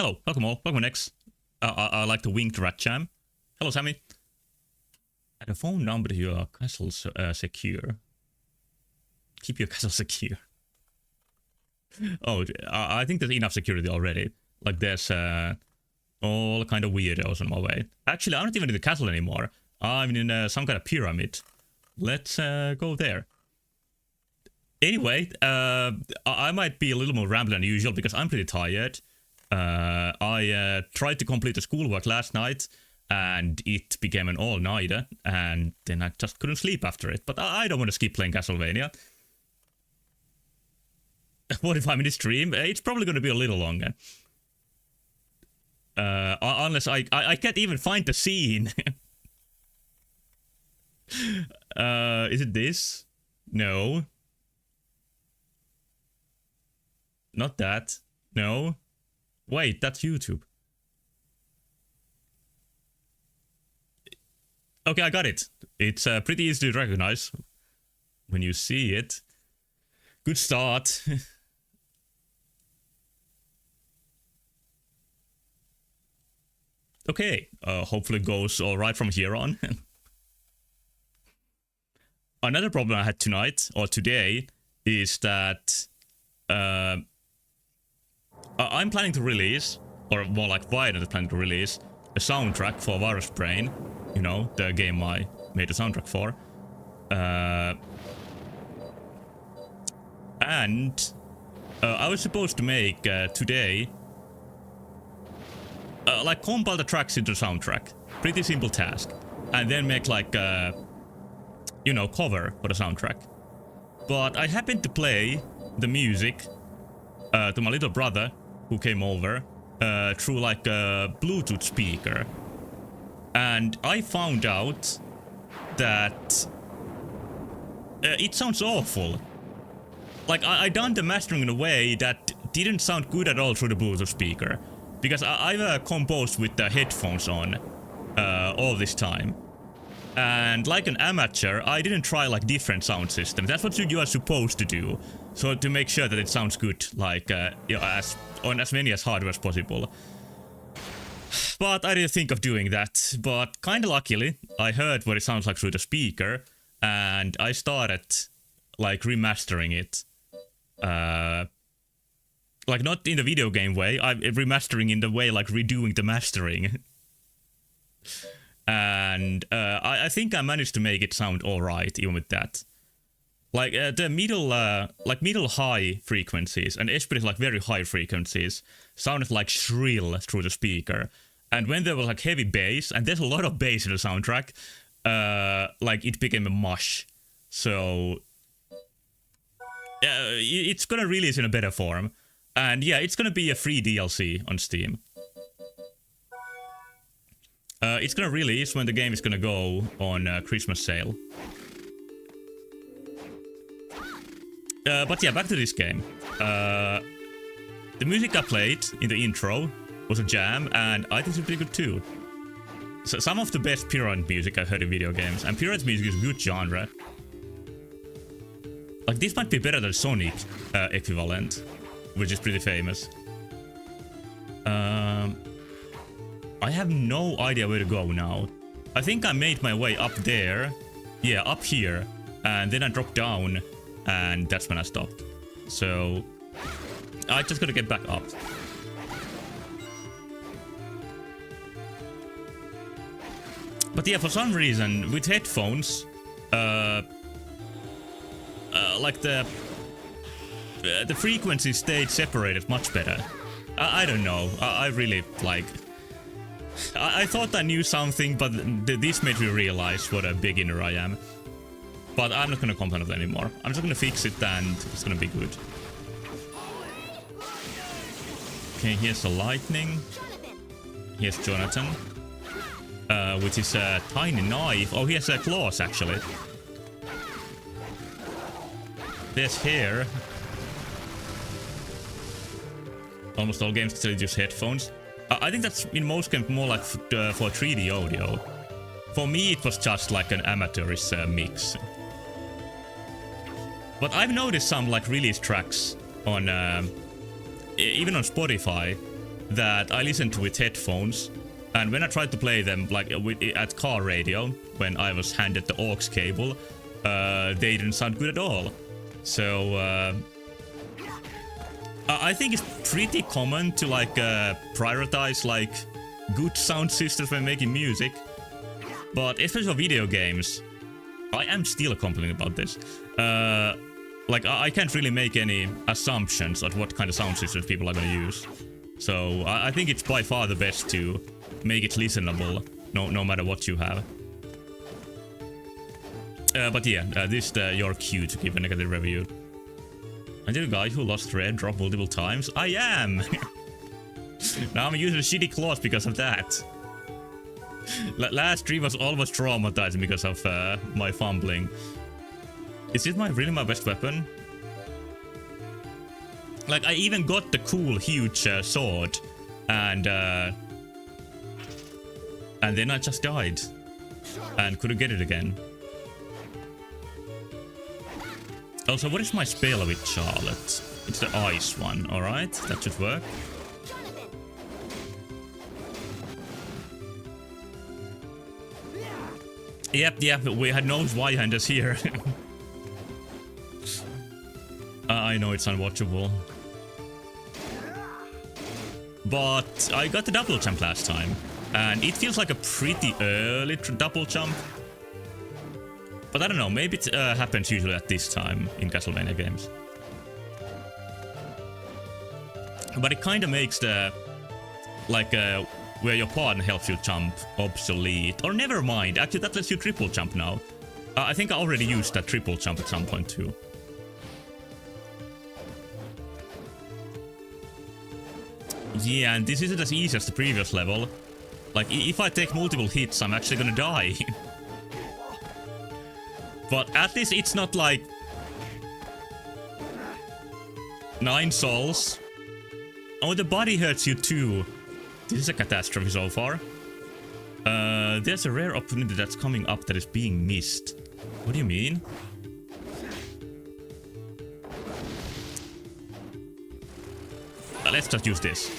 Hello, welcome all, welcome next. I like the winged rat jam. Hello, Sammy. Add a phone number to your castle secure. Keep your castle secure. Oh, I think there's enough security already. Like there's all kind of weirdos on my way. Actually, I'm not even in the castle anymore. I'm in some kind of pyramid. Let's go there. Anyway, I might be a little more rambling than usual because I'm pretty tired. I tried to complete the schoolwork last night and it became an all-nighter and then I just couldn't sleep after it. But I don't want to skip playing Castlevania. 45-minute stream? It's probably going to be a little longer. Unless I can't even find the scene. Is it this? No. Not that. No. Wait, that's YouTube. Okay, I got it. It's pretty easy to recognize when you see it. Good start. Okay, hopefully it goes alright from here on. Another problem I had tonight, or today, is that I'm planning to release, or more like Violent is planning to release, a soundtrack for Virus Brain. You know, the game I made a soundtrack for. And I was supposed to make today, like compile the tracks into the soundtrack. Pretty simple task. And then make like, you know, cover for the soundtrack. But I happened to play the music to my little brother who came over through like a Bluetooth speaker. And I found out that it sounds awful. Like, I done the mastering in a way that didn't sound good at all through the Bluetooth speaker. Because I've composed with the headphones on all this time. And like an amateur, I didn't try like different sound systems. That's what you are supposed to do. So to make sure that it sounds good, like you know, on as many as hardware as possible. But I didn't think of doing that. But kinda luckily, I heard what it sounds like through the speaker. And I started like remastering it. Like not in the video game way, I'm remastering in the way like redoing the mastering. And I think I managed to make it sound alright even with that. Like the middle high frequencies and especially like very high frequencies sounded like shrill through the speaker. And when there was like heavy bass, and there's a lot of bass in the soundtrack, like it became a mush. So it's gonna release in a better form. And yeah, it's gonna be a free DLC on Steam. It's gonna release when the game is gonna go on Christmas sale. But yeah, back to this game. The music I played in the intro was a jam, and I think it's pretty good too. So some of the best Pyramid music I've heard in video games, and Pyramid music is a good genre. Like this might be better than Sonic equivalent, which is pretty famous. I have no idea where to go now. I think I made my way up there. Yeah, up here. And then I dropped down. And that's when I stopped. So I just gotta get back up. But yeah, for some reason, with headphones, like the frequency stayed separated much better. I don't know. I really like... I thought I knew something, but this made me realize what a beginner I am. But I'm not gonna complain of it anymore. I'm just gonna fix it and it's gonna be good. Okay, here's the lightning. Here's Jonathan. Which is a tiny knife. Oh, he has claws actually. There's hair. Almost all games still use headphones. I think that's in most games more like for 3D audio. For me, it was just like an amateurish mix. But I've noticed some like release tracks on, even on Spotify, that I listen to with headphones, and when I tried to play them like at car radio, when I was handed the aux cable, they didn't sound good at all. So I think it's pretty common to like prioritize like good sound systems when making music, but especially for video games, I am still complaining about this. Like I can't really make any assumptions on what kind of sound systems people are gonna use. So I think it's by far the best to make it listenable, no matter what you have. But yeah, this is your cue to give a negative review. Are you the guy who lost red drop multiple times? I am! Now I'm using shitty claws because of that. Last stream was almost traumatizing because of my fumbling. Is this really my best weapon? Like, I even got the cool, huge sword, and then I just died, and couldn't get it again. Also, what is my spell with Charlotte? It's the ice one, alright? That should work. Yep, we had no Y-handers here. I know it's unwatchable. But I got the double jump last time, and it feels like a pretty early double jump. But I don't know, maybe it happens usually at this time in Castlevania games. But it kind of makes the, like, where your partner helps you jump obsolete. Or never mind, actually that lets you triple jump now. I think I already used that triple jump at some point too. Yeah, and this isn't as easy as the previous level. Like, if I take multiple hits, I'm actually gonna die. But at least it's not like 9 souls. Oh, the body hurts you too. This is a catastrophe so far. There's a rare opportunity that's coming up that is being missed. What do you mean? Let's just use this.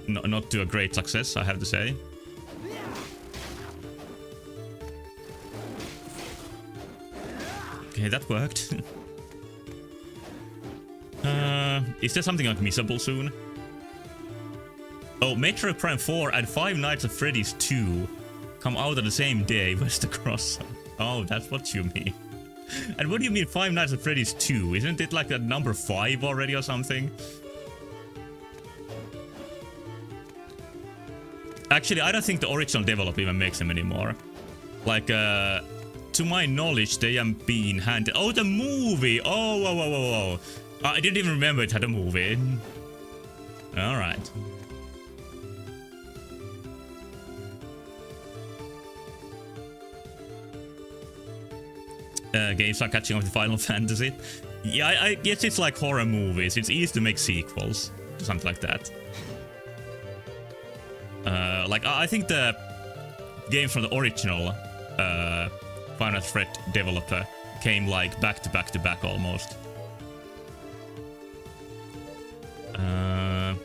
No, not to a great success, I have to say. Okay, that worked. Is there something like missable soon? Oh, Metroid Prime 4 and Five Nights at Freddy's 2 come out on the same day. Where's the cross? Oh, that's what you mean. And what do you mean Five Nights at Freddy's 2? Isn't it like at number 5 already or something? Actually, I don't think the original developer even makes them anymore. Like, to my knowledge, they are being handed... Oh, the movie! Oh, whoa. I didn't even remember it had a movie. Alright. Games are catching up with Final Fantasy. Yeah, I guess it's like horror movies. It's easy to make sequels to something like that. Like, I think the games from the original Final Fantasy developer came like back to back to back almost. I'm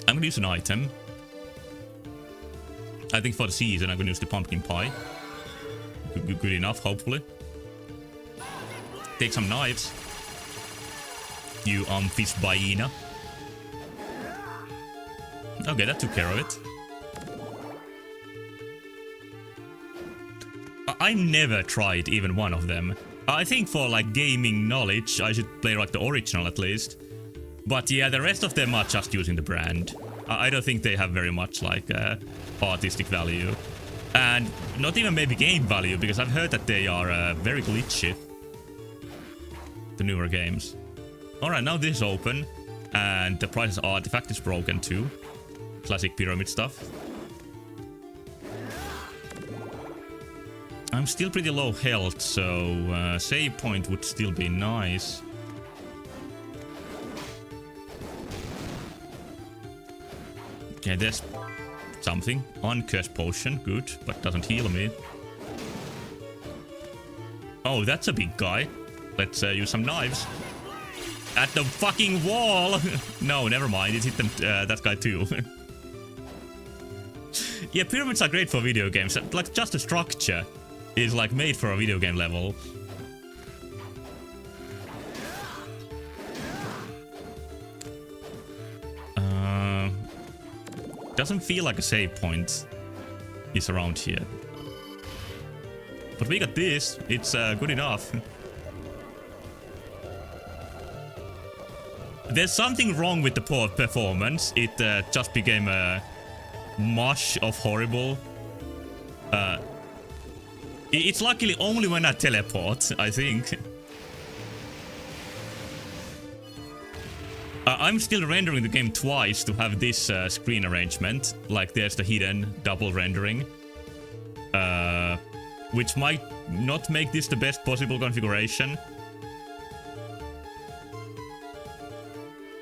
gonna use an item. I think for the season I'm gonna use the pumpkin pie. Good enough, hopefully. Take some knives. You fish hyena. Okay, that took care of it. I never tried even one of them. I think for like gaming knowledge, I should play like the original at least. But yeah, the rest of them are just using the brand. I don't think they have very much like artistic value. And not even maybe game value, because I've heard that they are very glitchy. The newer games. Alright, now this is open. And the Price's artifact is broken too. Classic pyramid stuff. I'm still pretty low health, so save point would still be nice. Okay, there's something. Uncursed potion, good, but doesn't heal me. Oh, that's a big guy. Let's use some knives. At the fucking wall! No, never mind. It hit them, that guy too. Yeah, pyramids are great for video games. Like, just the structure is like made for a video game level. Doesn't feel like a save point is around here. But we got this. It's good enough. There's something wrong with the performance. It just became a mush of horrible. It's luckily only when I teleport, I think. I'm still rendering the game twice to have this screen arrangement. Like there's the hidden double rendering. Which might not make this the best possible configuration.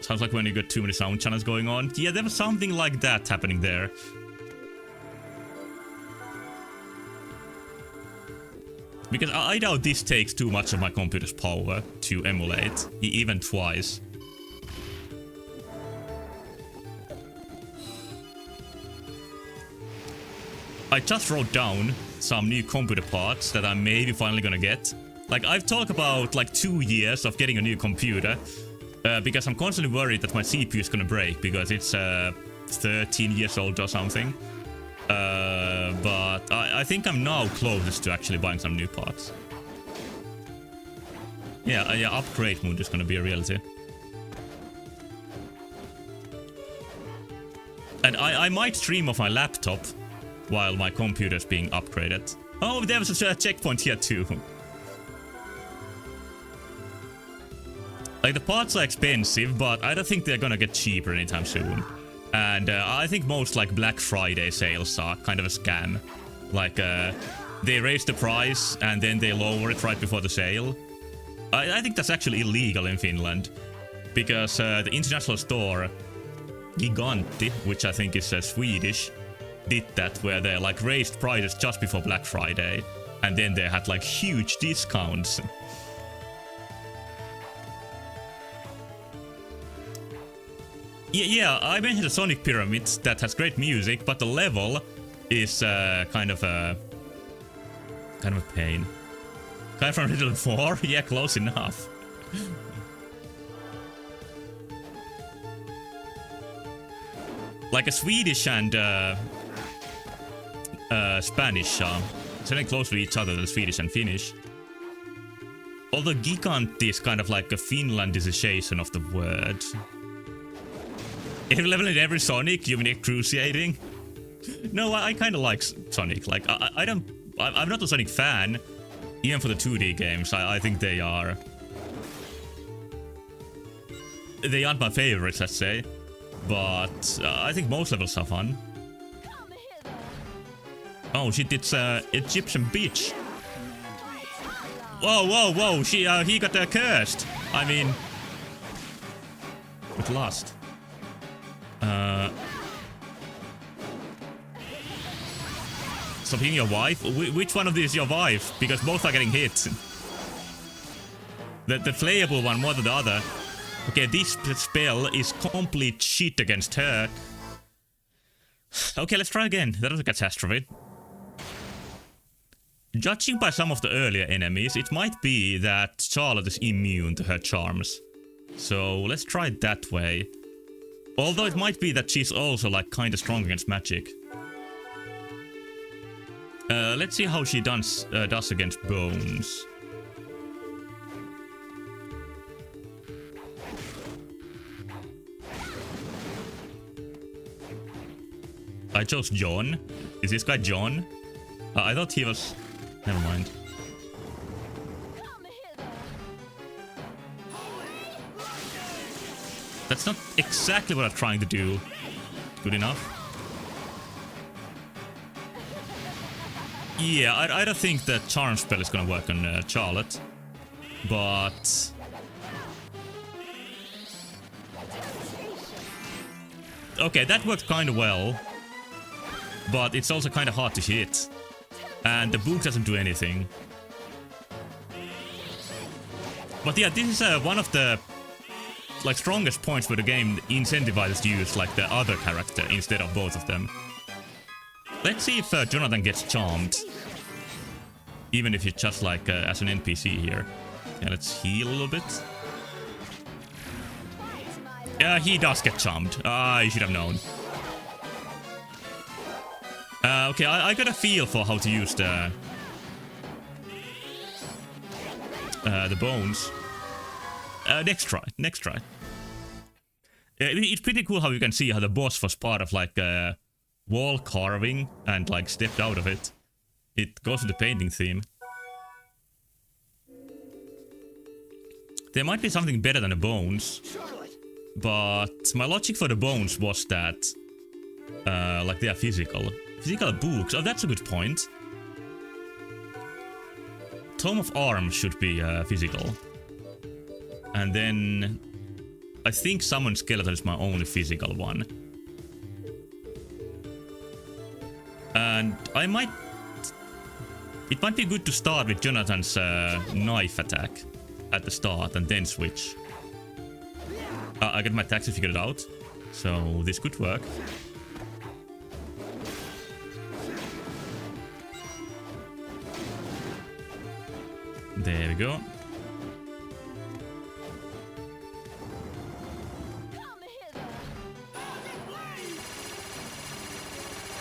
Sounds like when you got too many sound channels going on. Yeah, there was something like that happening there. Because I doubt this takes too much of my computer's power to emulate, even twice. I just wrote down some new computer parts that I'm maybe finally gonna get. Like, I've talked about like 2 years of getting a new computer. Because I'm constantly worried that my CPU is gonna break because it's 13 years old or something. But I think I'm now closest to actually buying some new parts. Yeah, upgrade mode is gonna be a reality. And I might stream off my laptop while my computer's being upgraded. Oh, there was a checkpoint here too. Like, the parts are expensive, but I don't think they're gonna get cheaper anytime soon. And I think most, like, Black Friday sales are kind of a scam. Like, they raise the price and then they lower it right before the sale. I think that's actually illegal in Finland. Because the international store, Gigantti, which I think is Swedish, did that where they, like, raised prices just before Black Friday. And then they had, like, huge discounts. Yeah, I mentioned the Sonic Pyramid that has great music, but the level is kind of a pain. Guy from Little 4? Yeah, close enough. Like a Swedish and Spanish are sitting close to each other than Swedish and Finnish. Although Gigantti is kind of like a Finlandization of the word. If you level in every Sonic, you mean excruciating? No, I kind of like Sonic. Like, I'm not a Sonic fan, even for the 2D games. I think they aren't my favorites, let's say. But I think most levels are fun. Oh shit, it's Egyptian bitch. Whoa, he got cursed. I mean, with lust. Stop hitting your wife? Which one of these is your wife? Because both are getting hit. The playable one more than the other. Okay, this spell is complete shit against her. Okay, let's try again. That was a catastrophe. Judging by some of the earlier enemies, it might be that Charlotte is immune to her charms. So let's try it that way. Although it might be that she's also like kinda strong against magic. Let's see how she does against bones. I chose John. Is this guy John? I thought he was... Never mind. That's not exactly what I'm trying to do. Good enough. Yeah, I don't think the charm spell is gonna work on Charlotte. But... Okay, that worked kinda well. But it's also kinda hard to hit. And the book doesn't do anything. But yeah, this is one of the like strongest points for the game incentivizes to use like the other character instead of both of them. Let's see if Jonathan gets charmed. Even if it's just like as an NPC here. Yeah, let's heal a little bit. Yeah, he does get charmed. I should have known. Okay, I got a feel for how to use the bones. Next try. It's pretty cool how you can see how the boss was part of like wall carving and like stepped out of it. It goes with the painting theme. There might be something better than the bones, but my logic for the bones was that like they are physical books. Oh, that's a good point. Tome of Arms should be physical. And then I think Summon Skeleton is my only physical one. And it might be good to start with Jonathan's knife attack at the start and then switch. I got my taxi figured out, so this could work. There we go.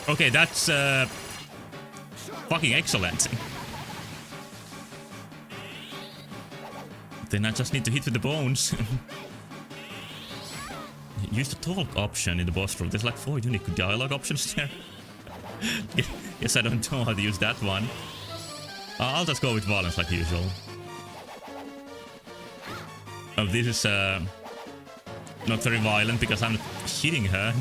Okay, that's fucking excellent. Then I just need to hit with the bones. Use the talk option in the boss room. There's like 4 unique dialogue options there. Guess I don't know how to use that one. I'll just go with violence like usual. Oh, this is not very violent because I'm not hitting her.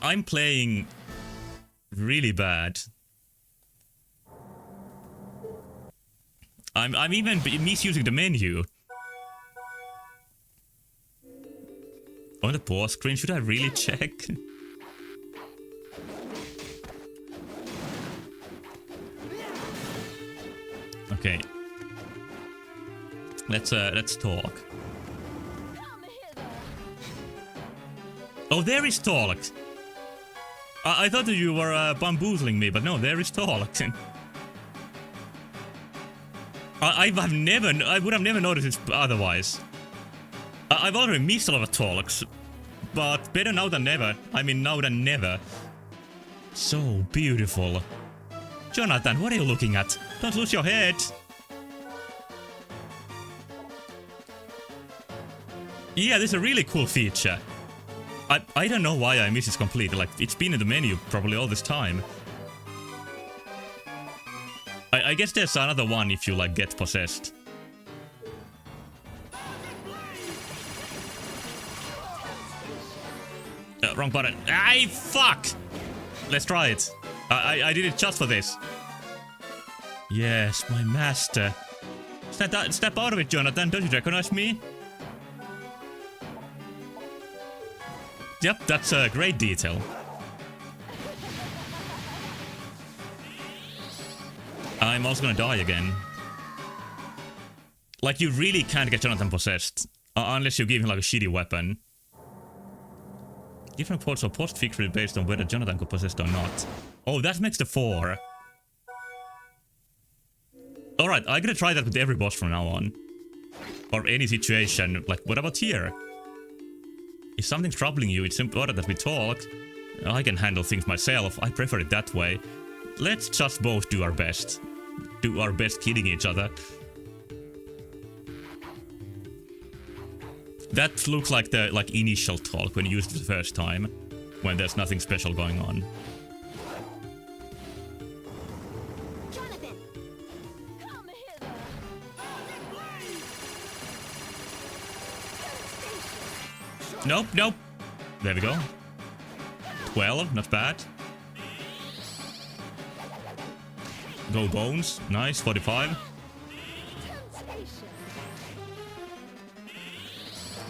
I'm playing really bad. I'm even misusing the menu. On the pause screen, should I really check? Okay. Let's talk. Oh, there is talk. I thought that you were bamboozling me, but no, there is talk. I would have never noticed it otherwise. I've already missed a lot of talks, but better now than never. I mean, now than never. So beautiful. Jonathan, what are you looking at? Don't lose your head. Yeah, this is a really cool feature. I don't know why I missed it completely. Like, it's been in the menu probably all this time. I guess there's another one if you, like, get possessed. Wrong button. Ay, fuck! Let's try it. I did it just for this. Yes, my master. Step out of it, Jonathan. Don't you recognize me? Yep, that's a great detail. I'm also gonna die again. Like, you really can't get Jonathan possessed. Unless you give him like a shitty weapon. Different ports are post-fixed based on whether Jonathan got possessed or not. Oh, that makes the 4. Alright, I'm gonna try that with every boss from now on. Or any situation. Like, what about here? If something's troubling you, it's important that we talk. I can handle things myself. I prefer it that way. Let's just both do our best. Do our best killing each other. That looks like the initial talk when you used it the first time. When there's nothing special going on. Jonathan, come hither. Nope, nope. There we go. 12, not bad. Go bones. Nice, 45.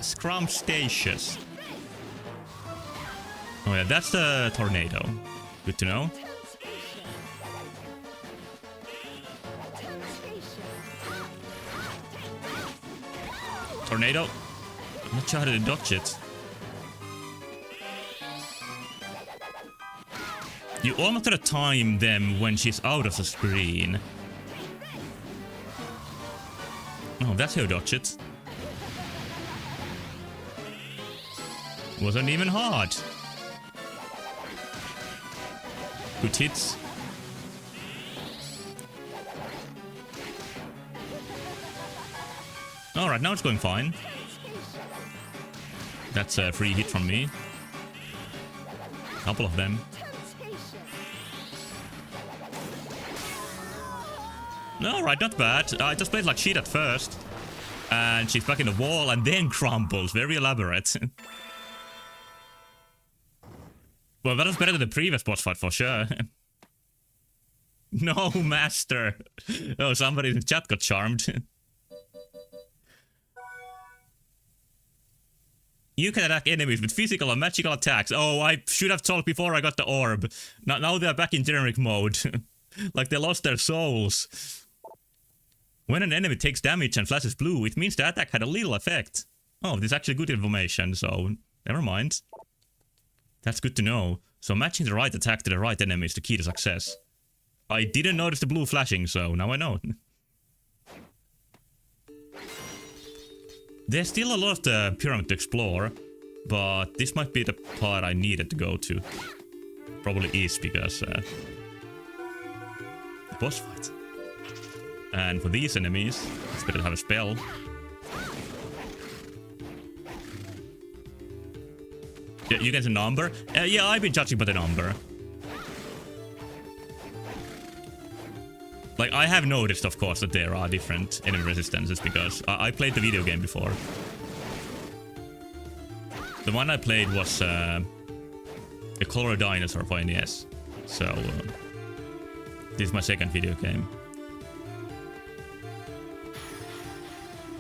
Scrumptious. Oh yeah, that's the tornado. Good to know. Tornado. I'm not sure how to dodge it. You almost gotta time them when she's out of the screen. Oh, that's how you dodge it. Wasn't even hard. Good hits. Alright, now it's going fine. That's a free hit from me. Couple of them. Alright, not bad. I just played like shit at first. And she's back in the wall and then crumbles. Very elaborate. Well, that was better than the previous boss fight for sure. No, master. Oh, somebody in the chat got charmed. You can attack enemies with physical and magical attacks. Oh, I should have told before I got the orb. Now they're back in generic mode. Like they lost their souls. When an enemy takes damage and flashes blue, it means the attack had a little effect. Oh, this is actually good information, so never mind. That's good to know. So matching the right attack to the right enemy is the key to success. I didn't notice the blue flashing, so now I know. There's still a lot of the pyramid to explore, but this might be the part I needed to go to. Probably is, because the boss fight. And for these enemies, it's better to have a spell. Yeah, you get a number? Yeah, I've been judging by the number. Like, I have noticed, of course, that there are different enemy resistances, because I played the video game before. The one I played was a Color Dinosaur for NES. So, this is my second video game.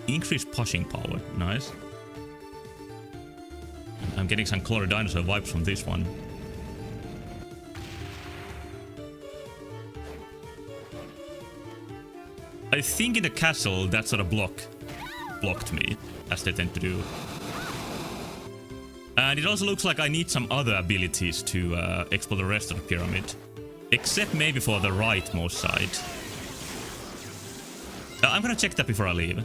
Increased pushing power. Nice. I'm getting some Color Dinosaur vibes from this one. I think in the castle that sort of blocked me, as they tend to do. And it also looks like I need some other abilities to explore the rest of the pyramid. Except maybe for the rightmost side. I'm gonna check that before I leave.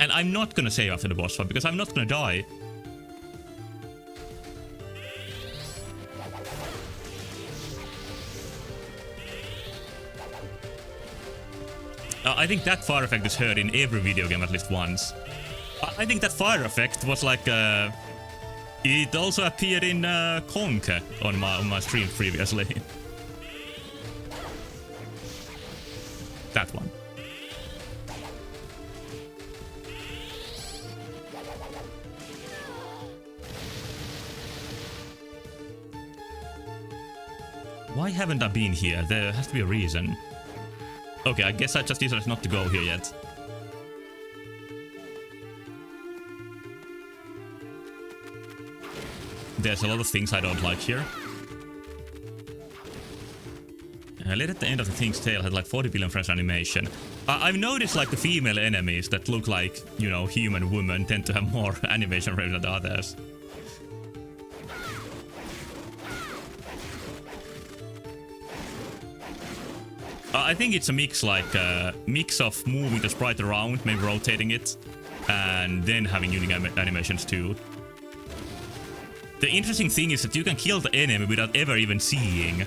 And I'm not gonna save after the boss fight, because I'm not gonna die. I think that fire effect is heard in every video game at least once. I think that fire effect was like... it also appeared in Conker on my stream previously. That one. Why haven't I been here? There has to be a reason. Okay, I guess I just decided not to go here yet. There's a lot of things I don't like here. Late at the end of the thing's tail had like 40 billion frames animation. I've noticed like the female enemies that look like, you know, human women tend to have more animation frames than the others. I think it's a mix, like mix of moving the sprite around, maybe rotating it, and then having unique animations too. The interesting thing is that you can kill the enemy without ever even seeing,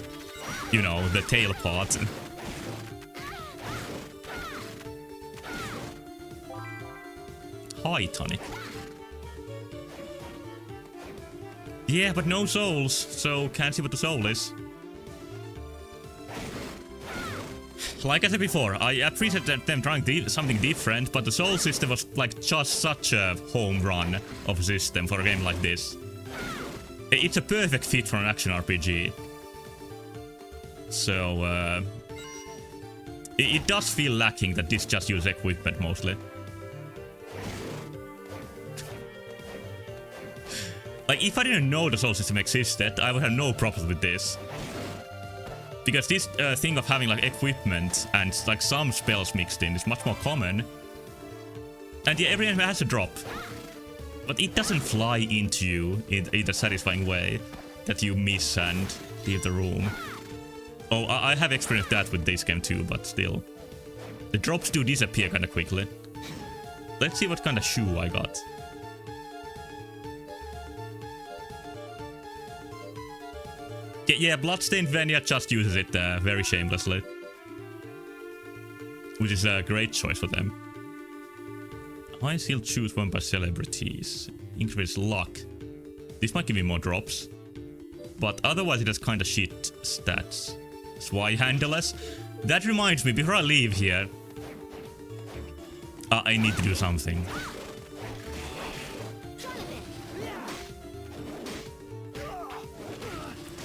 you know, the tail part. Hi, Tonic. Yeah, but no souls, so can't see what the soul is. Like I said before, I appreciate them trying something different, but the soul system was like just such a home run of a system for a game like this. It's a perfect fit for an action RPG. So, it does feel lacking that this just uses equipment mostly. Like, if I didn't know the soul system existed, I would have no problems with this. Because this thing of having like equipment and like some spells mixed in is much more common. And yeah, every enemy has a drop. But it doesn't fly into you in a satisfying way that you miss and leave the room. Oh, I have experienced that with this game too, but still. The drops do disappear kind of quickly. Let's see what kind of shoe I got. Yeah, Bloodstained Venia just uses it very shamelessly. Which is a great choice for them. I still choose one by celebrities. Increase luck. This might give me more drops. But otherwise it has kind of shit stats. Swine-handlers. That reminds me, before I leave here... I need to do something.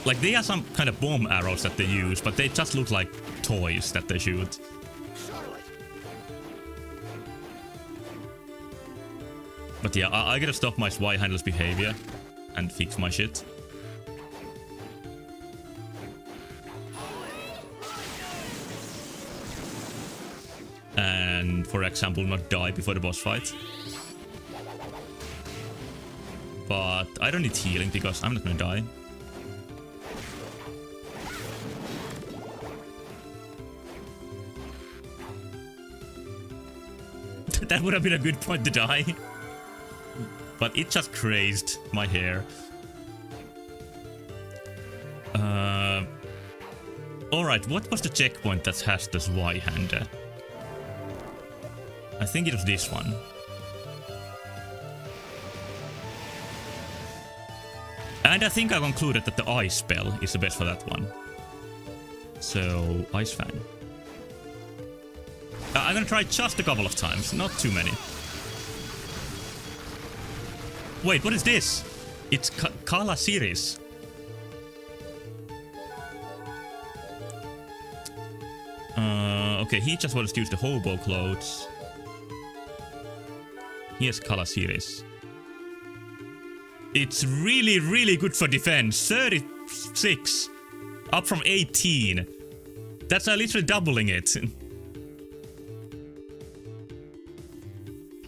Like, they are some kind of bomb arrows that they use, but they just look like toys that they shoot. But yeah, I gotta stop my swine-handler's behavior and fix my shit. And, for example, not die before the boss fight. But I don't need healing because I'm not gonna die. That would have been a good point to die. But it just crazed my hair. Alright, what was the checkpoint that has the Zweihander? I think it was this one. And I think I concluded that the ice spell is the best for that one. So, Ice Fan. I'm gonna try just a couple of times, not too many. Wait, what is this? It's Kala series. Okay, he just wants to use the hobo clothes. Here's Kala series. It's really, really good for defense. 36. Up from 18. That's literally doubling it.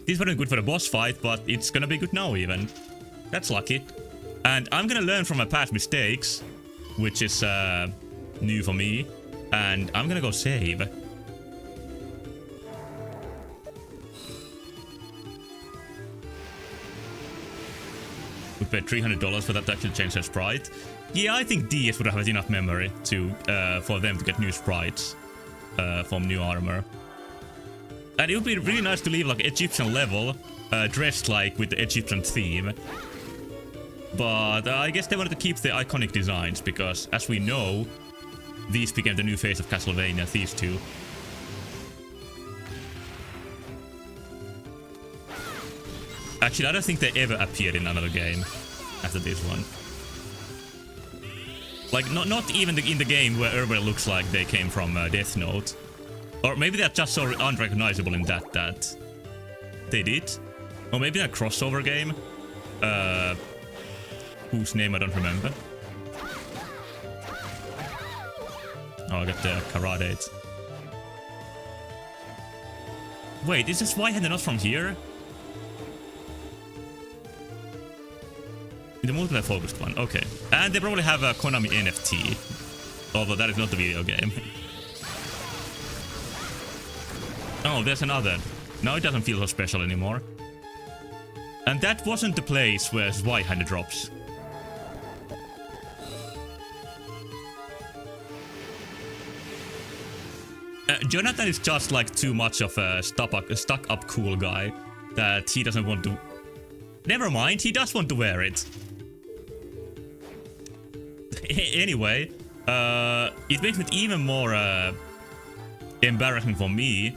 This wasn't good for the boss fight, but it's gonna be good now even. That's lucky. And I'm gonna learn from my past mistakes, which is new for me. And I'm gonna go save. We paid $300 for that to actually change their sprite. Yeah, I think DS would have enough memory to for them to get new sprites from new armor. And it would be really nice to leave like Egyptian level, dressed like with the Egyptian theme. But I guess they wanted to keep the iconic designs because, as we know, these became the new face of Castlevania, these two. Actually, I don't think they ever appeared in another game after this one. Like, not even in the game where everybody looks like they came from Death Note. Or maybe they're just so unrecognizable in that they did. Or maybe a crossover game. Whose name I don't remember. Oh, I got the karate. Wait, is this Zweihander not from here? In the multiplayer focused one, okay. And they probably have a Konami NFT. Although that is not the video game. Oh, there's another. Now it doesn't feel so special anymore. And that wasn't the place where Zweihander drops. Jonathan is just like too much of a stuck-up cool guy that he doesn't want to... Never mind, he does want to wear it. Anyway, it makes it even more embarrassing for me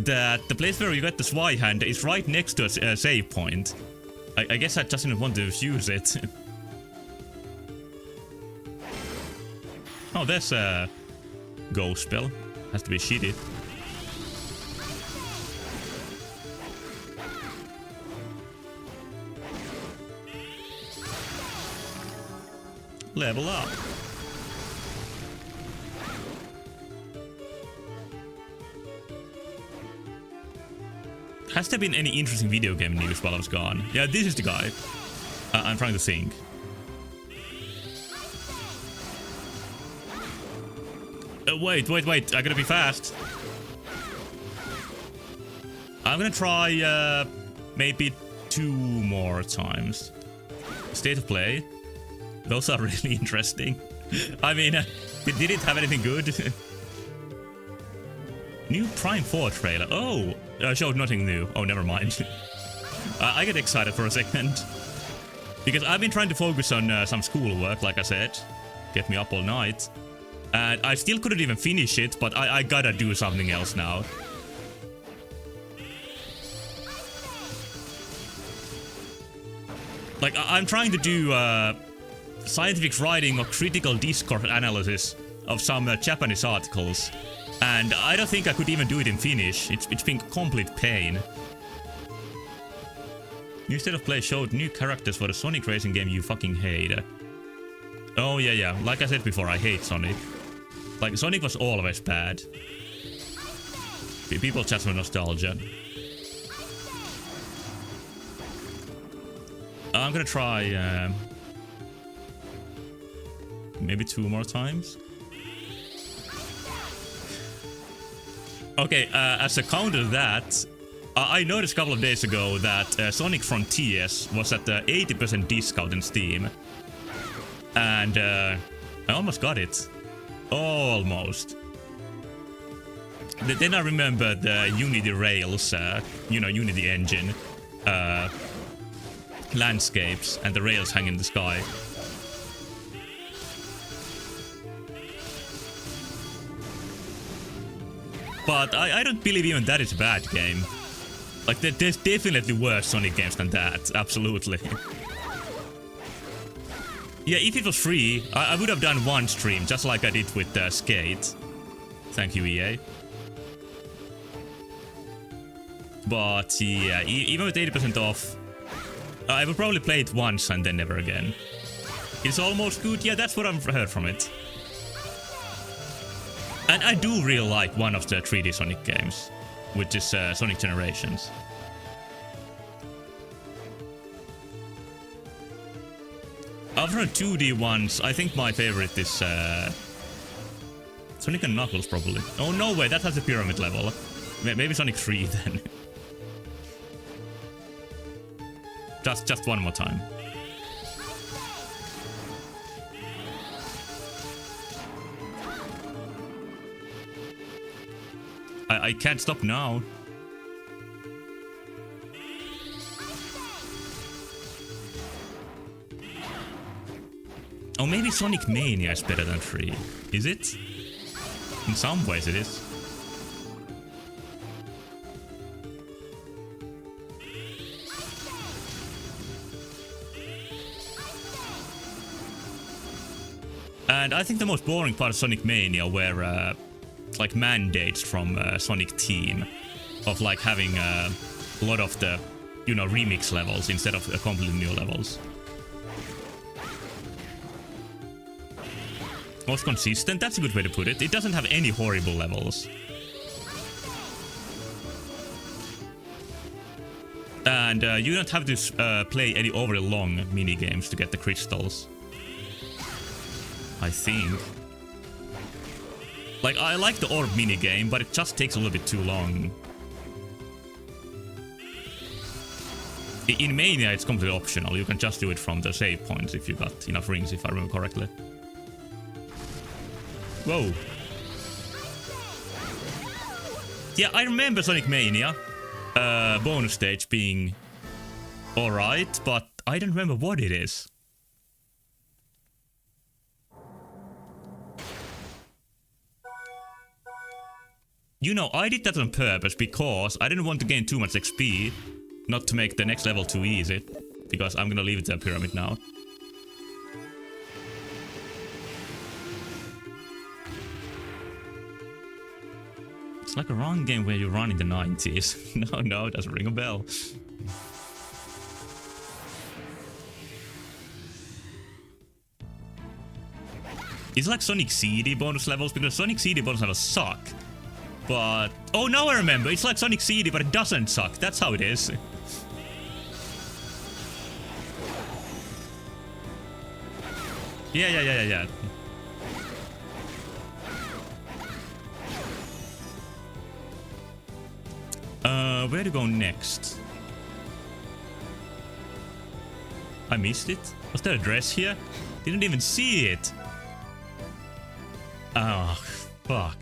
that the place where you get the Zweihander is right next to a save point. I guess I just didn't want to use it. Oh, there's a ghost spell. Has to be shitty. Level up. Has there been any interesting video game news while I was gone? Yeah, this is the guy. I'm trying to think. Wait. I gotta be fast. I'm gonna try maybe 2 more times. State of play. Those are really interesting. I mean, did it have anything good? New Prime 4 trailer. Oh, showed nothing new. Oh, never mind. I get excited for a second. Because I've been trying to focus on some schoolwork, like I said. Get me up all night. And I still couldn't even finish it, but I gotta do something else now. Like, I'm trying to do scientific writing or critical discourse analysis of some Japanese articles. And I don't think I could even do it in Finnish. It's been complete pain. New State of Play showed new characters for the Sonic racing game you fucking hate. Oh yeah. Like I said before, I hate Sonic. Like, Sonic was always bad. People just for nostalgia. I'm gonna try maybe 2 more times. Okay, as a counter to that, I noticed a couple of days ago that Sonic Frontiers was at 80% discount in Steam. And I almost got it. Almost. Then I remembered the Unity Rails, Unity engine, landscapes, and the rails hang in the sky. But I don't believe even that is a bad game. Like, there's definitely worse Sonic games than that, absolutely. Yeah, if it was free, I would have done 1 stream, just like I did with Skate. Thank you, EA. But yeah, even with 80% off, I would probably play it once and then never again. It's almost good, yeah, that's what I've heard from it. And I do really like one of the 3D Sonic games, which is Sonic Generations. After the 2D ones, I think my favorite is Sonic and Knuckles, probably. Oh, no way, that has a pyramid level. Maybe Sonic 3 then. Just one more time. I can't stop now. Oh, maybe Sonic Mania is better than 3. Is it? In some ways it is. And I think the most boring part of Sonic Mania were like mandates from Sonic Team of like having a lot of the, remix levels instead of completely new levels. Most consistent, that's a good way to put it. It doesn't have any horrible levels. And you don't have to play any overly long mini games to get the crystals. I think. Like, I like the orb mini game, but it just takes a little bit too long. In Mania, it's completely optional. You can just do it from the save points if you got enough rings, if I remember correctly. Whoa. Yeah, I remember Sonic Mania bonus stage being alright, but I don't remember what it is. I did that on purpose because I didn't want to gain too much XP, not to make the next level too easy, because I'm gonna leave it to a pyramid now. It's like a run game where you run in the 90s. No, it doesn't ring a bell. It's like Sonic CD bonus levels, because Sonic CD bonus levels suck. But... Oh, now I remember. It's like Sonic CD, but it doesn't suck. That's how it is. Yeah. Where to go next? I missed it. Was there a dress here? Didn't even see it. Oh, fuck.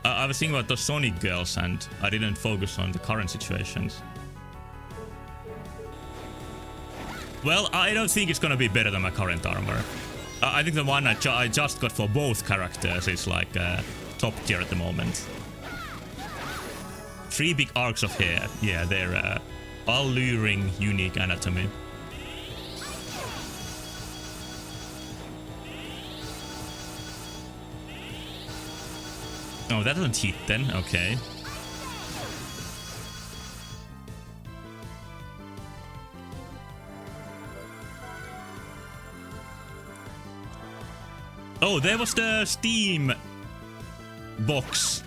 I was thinking about those Sonic girls and I didn't focus on the current situations. Well, I don't think it's gonna be better than my current armor. I think the one I just got for both characters is like top tier at the moment. 3 big arcs of hair. Yeah, they're alluring, unique anatomy. Oh, that doesn't hit then. Okay. Oh, there was the Steam box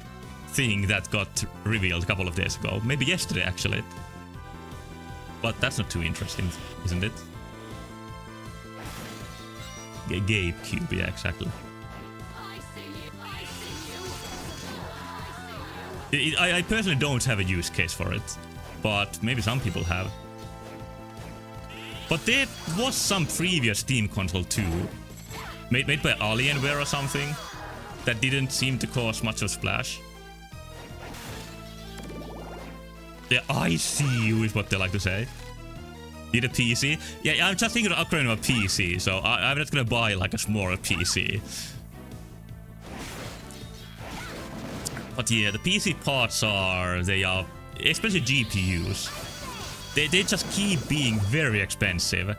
thing that got revealed a couple of days ago. Maybe yesterday, actually. But that's not too interesting, isn't it? GameCube, yeah, exactly. I personally don't have a use case for it, but maybe some people have. But there was some previous Steam console too, made by Alienware or something, that didn't seem to cause much of a splash. Yeah, I see you is what they like to say. Need a PC? Yeah, I'm just thinking of upgrading a PC, so I'm not gonna buy like a smaller PC. But yeah, the PC parts are, especially GPUs, they just keep being very expensive.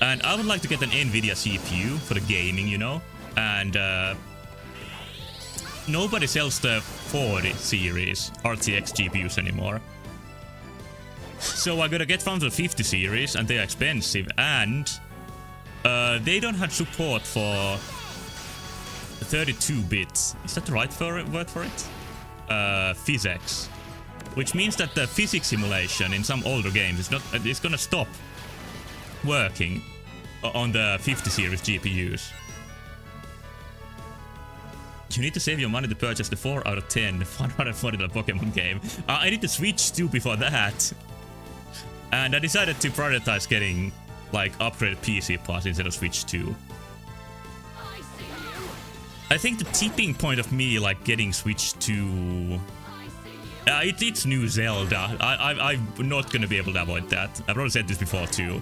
And I would like to get an Nvidia CPU for the gaming, you know, and nobody sells the 40 series RTX GPUs anymore. So I gotta get from the 50 series, and they are expensive, and they don't have support for 32-bit, is that the right word for it? Physics. Which means that the physics simulation in some older games is gonna stop working on the 50 series GPUs. You need to save your money to purchase the 4 out of 10 $140 Pokemon game. I need to Switch 2 before that. And I decided to prioritize getting like upgraded PC parts instead of Switch 2. I think the tipping point of me like getting Switch 2... it's new Zelda. I'm not gonna be able to avoid that. I've probably said this before too.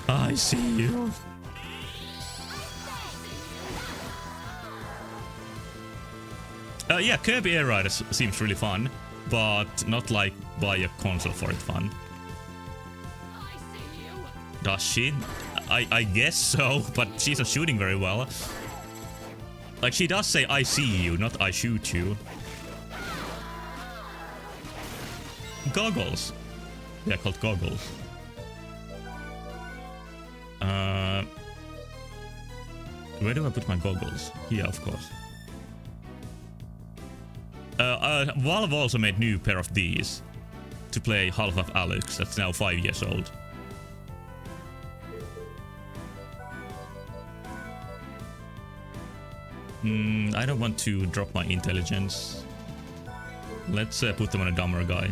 I see you. Yeah, Kirby Air Riders seems really fun, but not like buy a console for it fun. Does she? I guess so, but she's not shooting very well. Like, she does say I see you, not I shoot you. Goggles. They're called goggles. Where do I put my goggles? Here, of course. Valve also made new pair of these to play Half-Life Alyx, that's now 5 years old. I don't want to drop my intelligence. Let's put them on a dumber guy.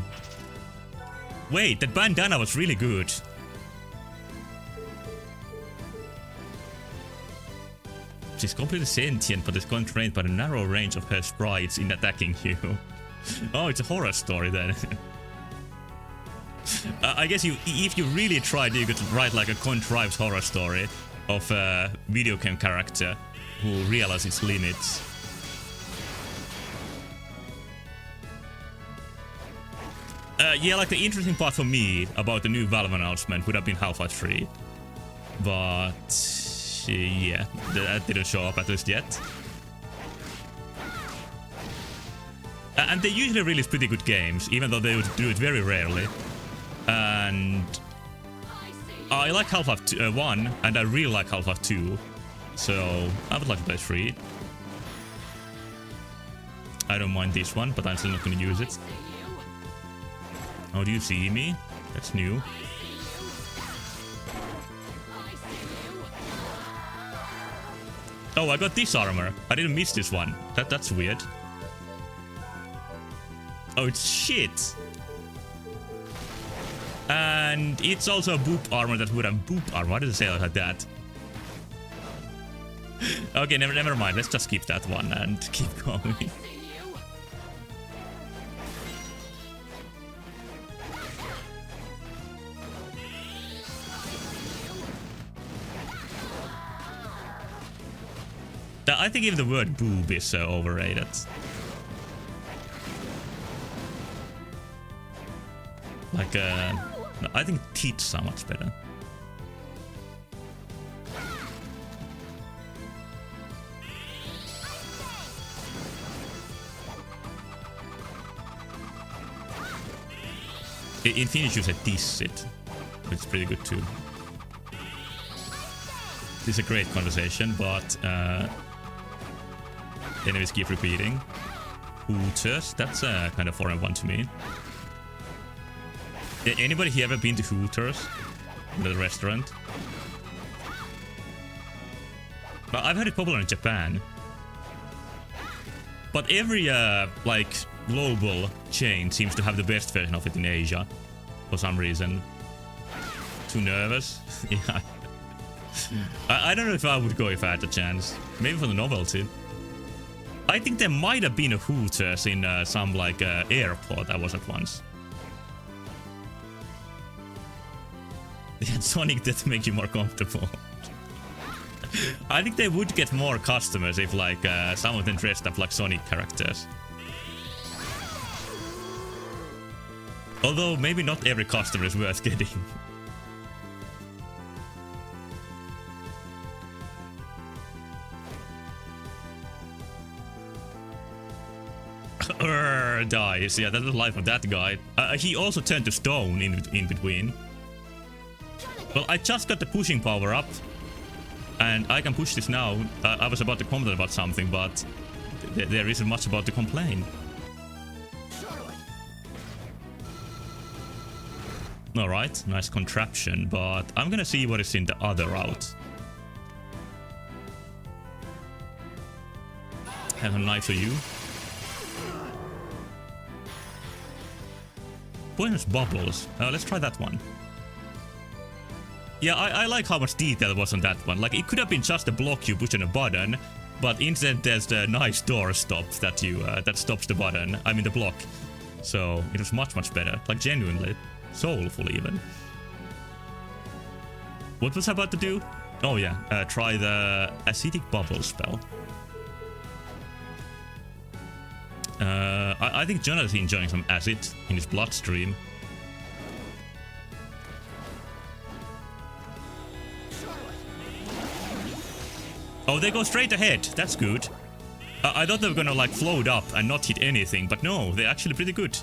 Wait, that bandana was really good. She's completely sentient, but is constrained by the narrow range of her sprites in attacking you. Oh, it's a horror story then. I guess if you really tried, you could write like a contrived horror story of a video game character who realizes its limits. Yeah, like the interesting part for me about the new Valve announcement would have been Half-Life 3. But yeah, that didn't show up at least yet. And they usually release pretty good games, even though they would do it very rarely. And I like Half-Life 1, and I really like Half-Life 2. So I would like to play 3. I don't mind this one, but I'm still not going to use it. Oh, do you see me? That's new. Oh, I got this armor. I didn't miss this one. That's weird. Oh, it's shit. And it's also a boop armor that would have boop armor. Why did I say it like that? Okay, never mind. Let's just skip that one and keep going. I think even the word boob is overrated. Like, I think tits are much better. In Finnish you say tissit, which is pretty good too. This is a great conversation, but enemies keep repeating. Hooters, that's a kind of foreign one to me. Anybody here ever been to Hooters? The restaurant? Well, I've heard it popular in Japan. But every, like, global chain seems to have the best version of it in Asia. For some reason. Too nervous? Yeah. I don't know if I would go if I had the chance. Maybe for the novelty. I think there might have been a Hooters in some, like, airport I was at once. Yeah, Sonic did make you more comfortable. I think they would get more customers if, like, some of them dressed up like Sonic characters. Although, maybe not every customer is worth getting. Dies. Yeah, that's the life of that guy. He also turned to stone in between. Well, I just got the pushing power up. And I can push this now. I was about to comment about something, but there isn't much about to complain. Alright, nice contraption, but I'm gonna see what is in the other route. Have a knife for you. Pointless bubbles. Let's try that one. Yeah, I like how much detail was on that one. Like, it could have been just a block you push on a button, but instead there's the nice door stop that you that stops the button. I mean the block. So it was much better. Like, genuinely soulful even. What was I about to do? Oh yeah, try the acidic bubble spell. I think Jonathan is enjoying some acid in his bloodstream. Oh, they go straight ahead. That's good. I thought they were gonna, like, float up and not hit anything, but no, they're actually pretty good.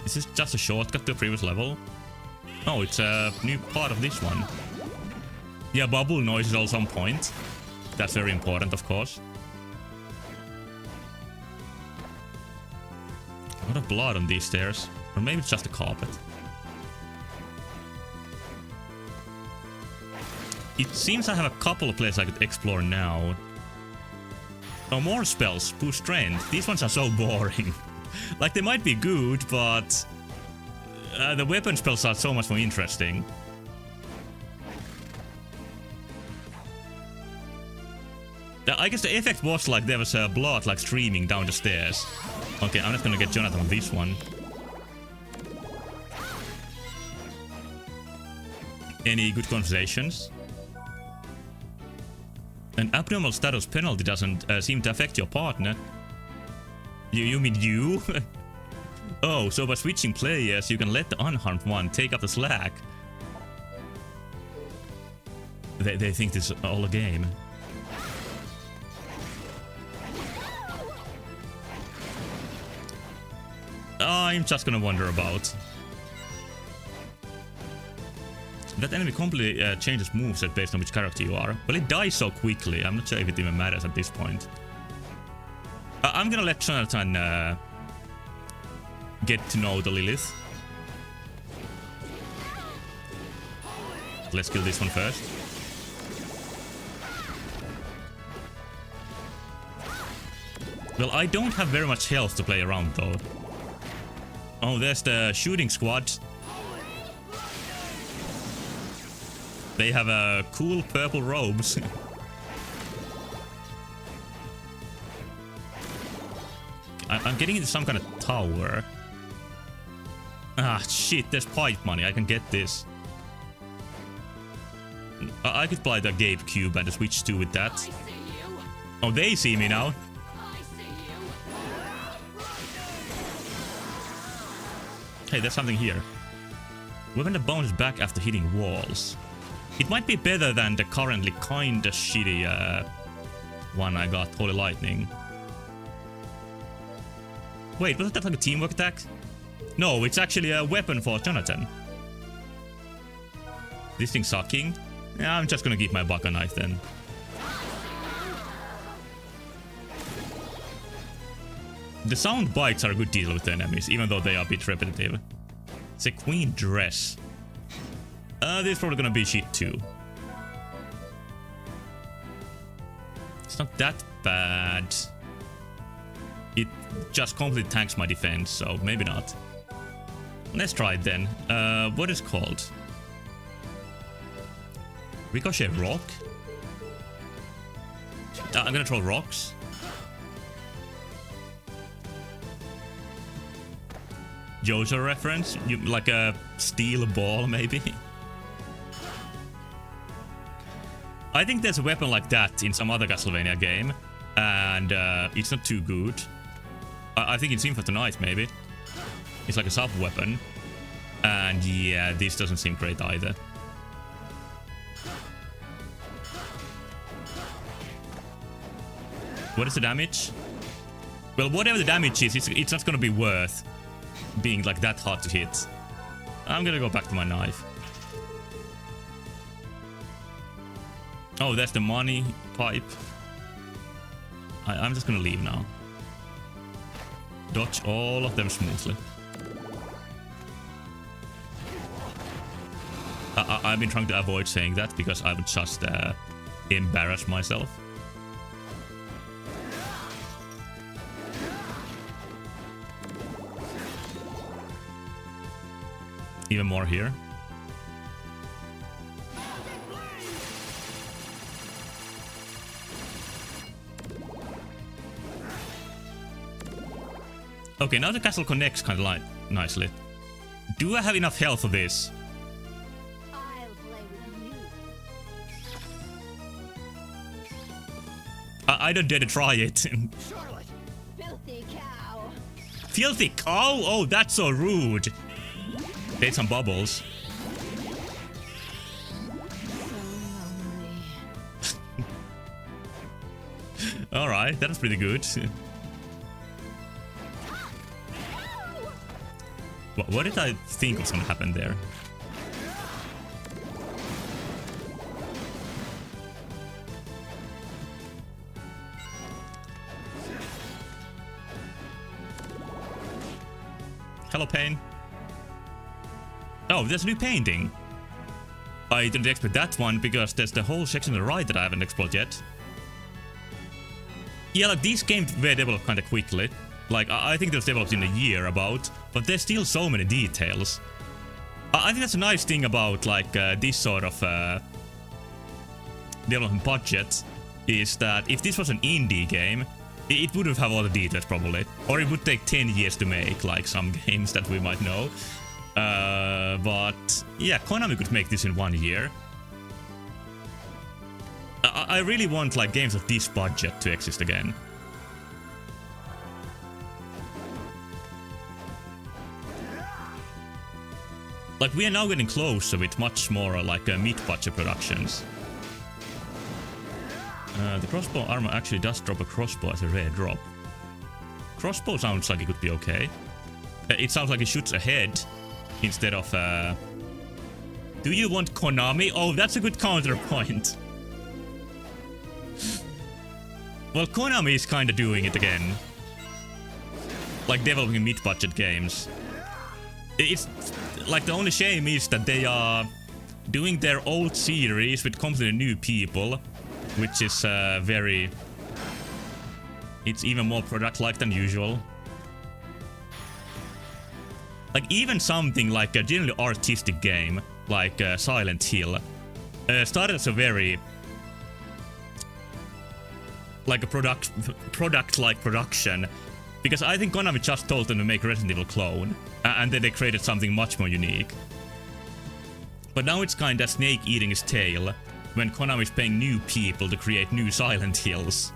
Is this just a shortcut to a previous level? Oh, it's a new part of this one. Yeah, bubble noise is also on point. That's very important, of course. A lot of blood on these stairs. Or maybe it's just a carpet. It seems I have a couple of places I could explore now. Oh, more spells. Boost strength. These ones are so boring. Like, they might be good, but the weapon spells are so much more interesting. I guess the effect was like there was blood like streaming down the stairs. Okay, I'm not gonna get Jonathan on this one. Any good conversations? An abnormal status penalty doesn't seem to affect your partner. You mean you? Oh, so by switching players, you can let the unharmed one take up the slack. They think this is all a game. I'm just gonna wander about. That enemy completely changes moveset based on which character you are. Well, it dies so quickly, I'm not sure if it even matters at this point. I'm gonna let Jonathan get to know the Lilith. Let's kill this one first. Well, I don't have very much health to play around though. Oh, there's the shooting squad. They have cool purple robes. I'm getting into some kind of tower. Ah, shit, there's pipe money. I can get this. I could buy the Gabe Cube and the Switch 2 with that. Oh, they see me now. Hey, there's something here. Weapon that bounces back after hitting walls. It might be better than the currently kinda shitty one I got, Holy Lightning. Wait, wasn't that like a teamwork attack? No, it's actually a weapon for Jonathan. This thing's sucking. Yeah, I'm just gonna keep my Baka knife then. The sound bites are a good deal with the enemies, even though they are a bit repetitive. It's a queen dress. This is probably gonna be shit too. It's not that bad. It just completely tanks my defense, so maybe not. Let's try it then. What is it called? Ricochet rock? I'm gonna throw rocks. JoJo reference? Like a steel ball, maybe? I think there's a weapon like that in some other Castlevania game, and it's not too good. I think in Symphony of the Night, maybe. It's like a sub-weapon. And yeah, this doesn't seem great either. What is the damage? Well, whatever the damage is, it's not gonna be worth being like that hard to hit. I'm gonna go back to my knife. Oh, that's the money pipe. I'm just gonna leave now. Dodge all of them smoothly. I've been trying to avoid saying that because I would just embarrass myself. Even more here. Okay, now the castle connects kind of like nicely. Do I have enough health for this? I'll play with you. I don't dare to try it. Charlotte, filthy cow. Filthy cow? Oh, that's so rude. They had some bubbles. Alright, that was pretty good. What did I think was gonna happen there? Hello, Pain. Oh, there's a new painting. I didn't expect that one because there's the whole section on the right that I haven't explored yet. Yeah, like these games were developed kind of quickly. Like, I think they was developed in a year about, but there's still so many details. I think that's a nice thing about like this sort of development budget, is that if this was an indie game, it would have all the details probably, or it would take 10 years to make, like some games that we might know. But yeah, Konami could make this in 1 year. I really want like games of this budget to exist again. Like, we are now getting closer with much more like mid-budget productions. The crossbow armor actually does drop a crossbow as a rare drop. Crossbow sounds like it could be okay. It sounds like it shoots ahead instead of... Do you want Konami? Oh, that's a good counterpoint. Well, Konami is kinda doing it again. Like developing mid-budget games. It's like the only shame is that they are doing their old series with completely new people, which is very... It's even more product-like than usual. Like even something like a generally artistic game, like Silent Hill, started as a very... like a product-like production. Because I think Konami just told them to make Resident Evil clone, and then they created something much more unique. But now it's kinda snake eating its tail, when Konami is paying new people to create new Silent Hills.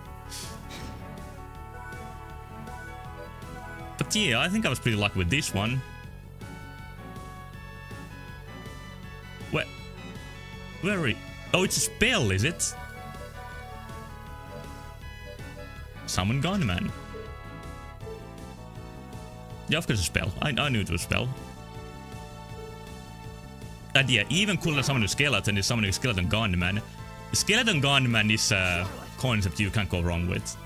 But yeah, I think I was pretty lucky with this one. Where are you? Oh, it's a spell, is it? Summon Gunman. Yeah, of course a spell. I knew it was a spell. And yeah, even cooler than summoning a skeleton is summoning a skeleton gunman. Skeleton gunman is a concept you can't go wrong with.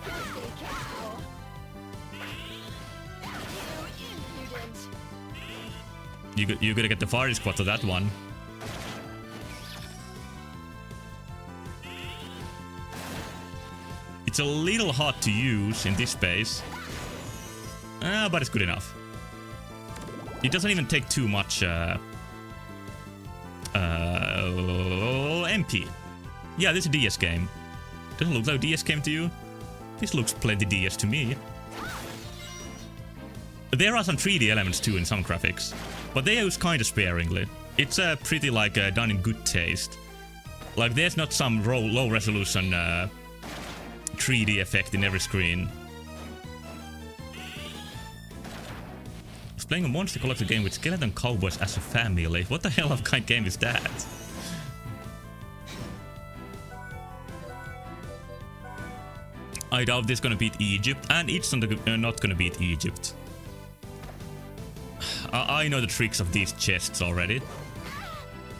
You gotta get the fire squad to that one. It's a little hard to use in this space. But it's good enough. It doesn't even take too much MP. Yeah, this is a DS game. Doesn't look like a DS game to you? This looks plenty DS to me. There are some 3D elements too in some graphics, but they are used kinda sparingly. It's pretty like done in good taste. Like there's not some low resolution 3D effect in every screen. I was playing a monster collector game with skeleton cowboys as a family. What the hell of kind game is that? I doubt this is gonna beat Egypt, and it's not gonna beat Egypt. I know the tricks of these chests already.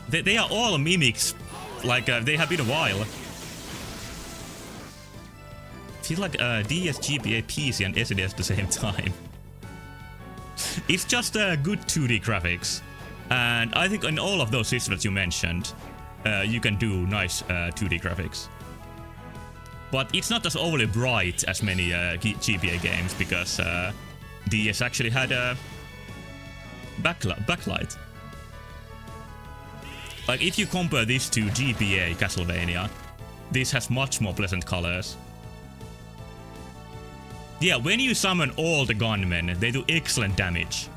They are all mimics, like they have been a while. Feels like DS, GBA, PC, and SNES at the same time. It's just good 2D graphics, and I think in all of those systems you mentioned, you can do nice 2D graphics. But it's not as overly bright as many GBA games, because DS actually had a backlight. Like if you compare this to GBA Castlevania, this has much more pleasant colors. Yeah, when you summon all the gunmen, they do excellent damage.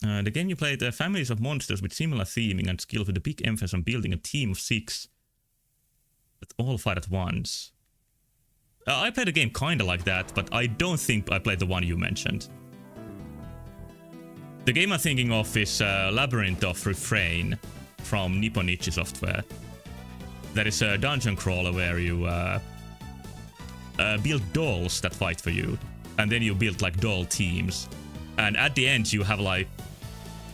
The game you played, families of monsters with similar theming and skill with a big emphasis on building a team of 6 that all fight at once. I played a game kinda like that, but I don't think I played the one you mentioned. The game I'm thinking of is Labyrinth of Refrain from Nipponichi Software. That is a dungeon crawler where you build dolls that fight for you, and then you build like doll teams, and at the end you have like,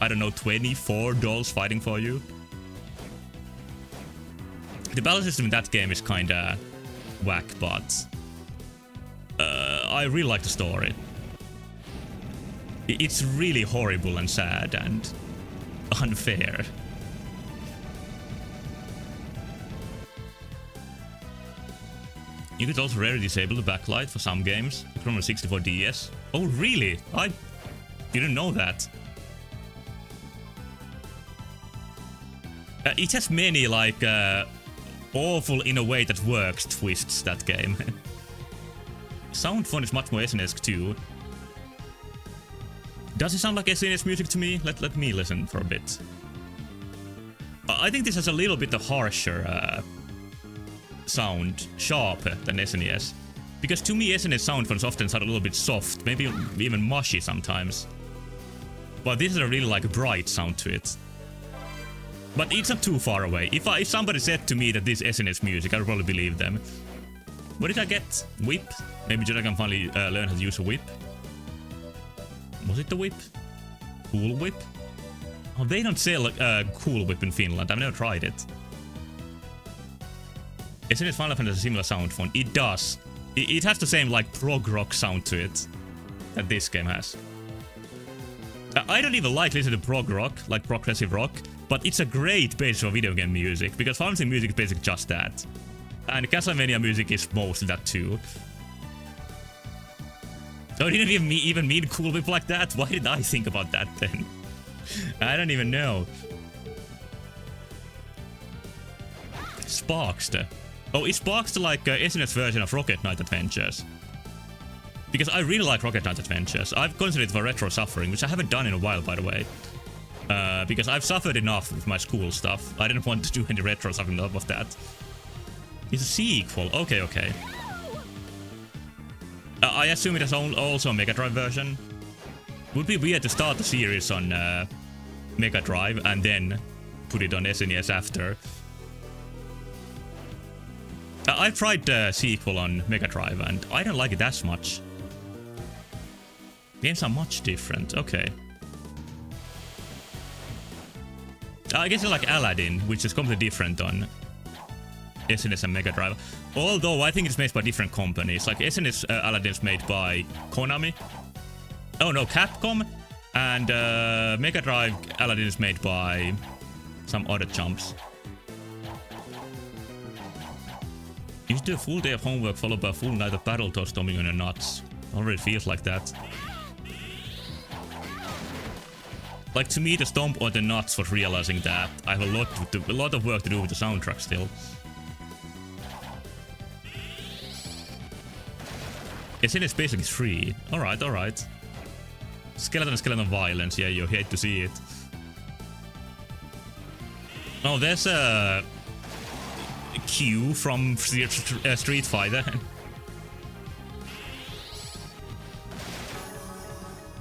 I don't know, 24 dolls fighting for you. The battle system in that game is kinda whack, but I really like the story. It's really horrible and sad and unfair. You could also rarely disable the backlight for some games from a 64 DS. Oh really? I didn't know that. It has many like awful in a way that works twists, that game. Sound font is much more SNES too. Does it sound like SNES music to me? Let me listen for a bit. I think this has a little bit of harsher sound, sharper than SNES. Because to me SNES sound fonts often sound a little bit soft, maybe even mushy sometimes. But this is a really like bright sound to it. But it's not too far away. If somebody said to me that this is SNES music, I would probably believe them. What did I get? Whip? Maybe Jedi can finally learn how to use a whip. Was it the whip? Cool whip? Oh, they don't sell a cool whip in Finland. I've never tried it. Isn't it Final Fantasy similar sound font? It does. It has the same like prog rock sound to it that this game has. I don't even like listening to prog rock, like progressive rock, but it's a great base for video game music because Final Fantasy music is basically just that. And Castlevania music is mostly that too. Oh, didn't even mean cool whip like that? Why did I think about that then? I don't even know. Sparkster. Oh, is Sparkster like SNES version of Rocket Knight Adventures? Because I really like Rocket Knight Adventures. I've considered it for retro suffering, which I haven't done in a while, by the way. Because I've suffered enough with my school stuff. I didn't want to do any retro stuff on top of that. It's a sequel. Okay, okay. I assume it has also a Mega Drive version. Would be weird to start the series on Mega Drive and then put it on SNES after. I've tried the sequel on Mega Drive and I don't like it as much. Games are much different. Okay. I guess it's like Aladdin, which is completely different on SNES and Mega Drive. Although I think it's made by different companies. Like SNES Aladdin is made by Konami. Oh no, Capcom. And Mega Drive Aladdin is made by some other chumps. You should do a full day of homework followed by a full night of Battletoads stomping on your nuts. Already feels like that. Like to me, the stomp on the nuts was realizing that I have a lot of work to do with the soundtrack still. It's basically free. Alright, alright. Skeleton violence. Yeah, you hate to see it. Oh, there's a Q from Street Fighter.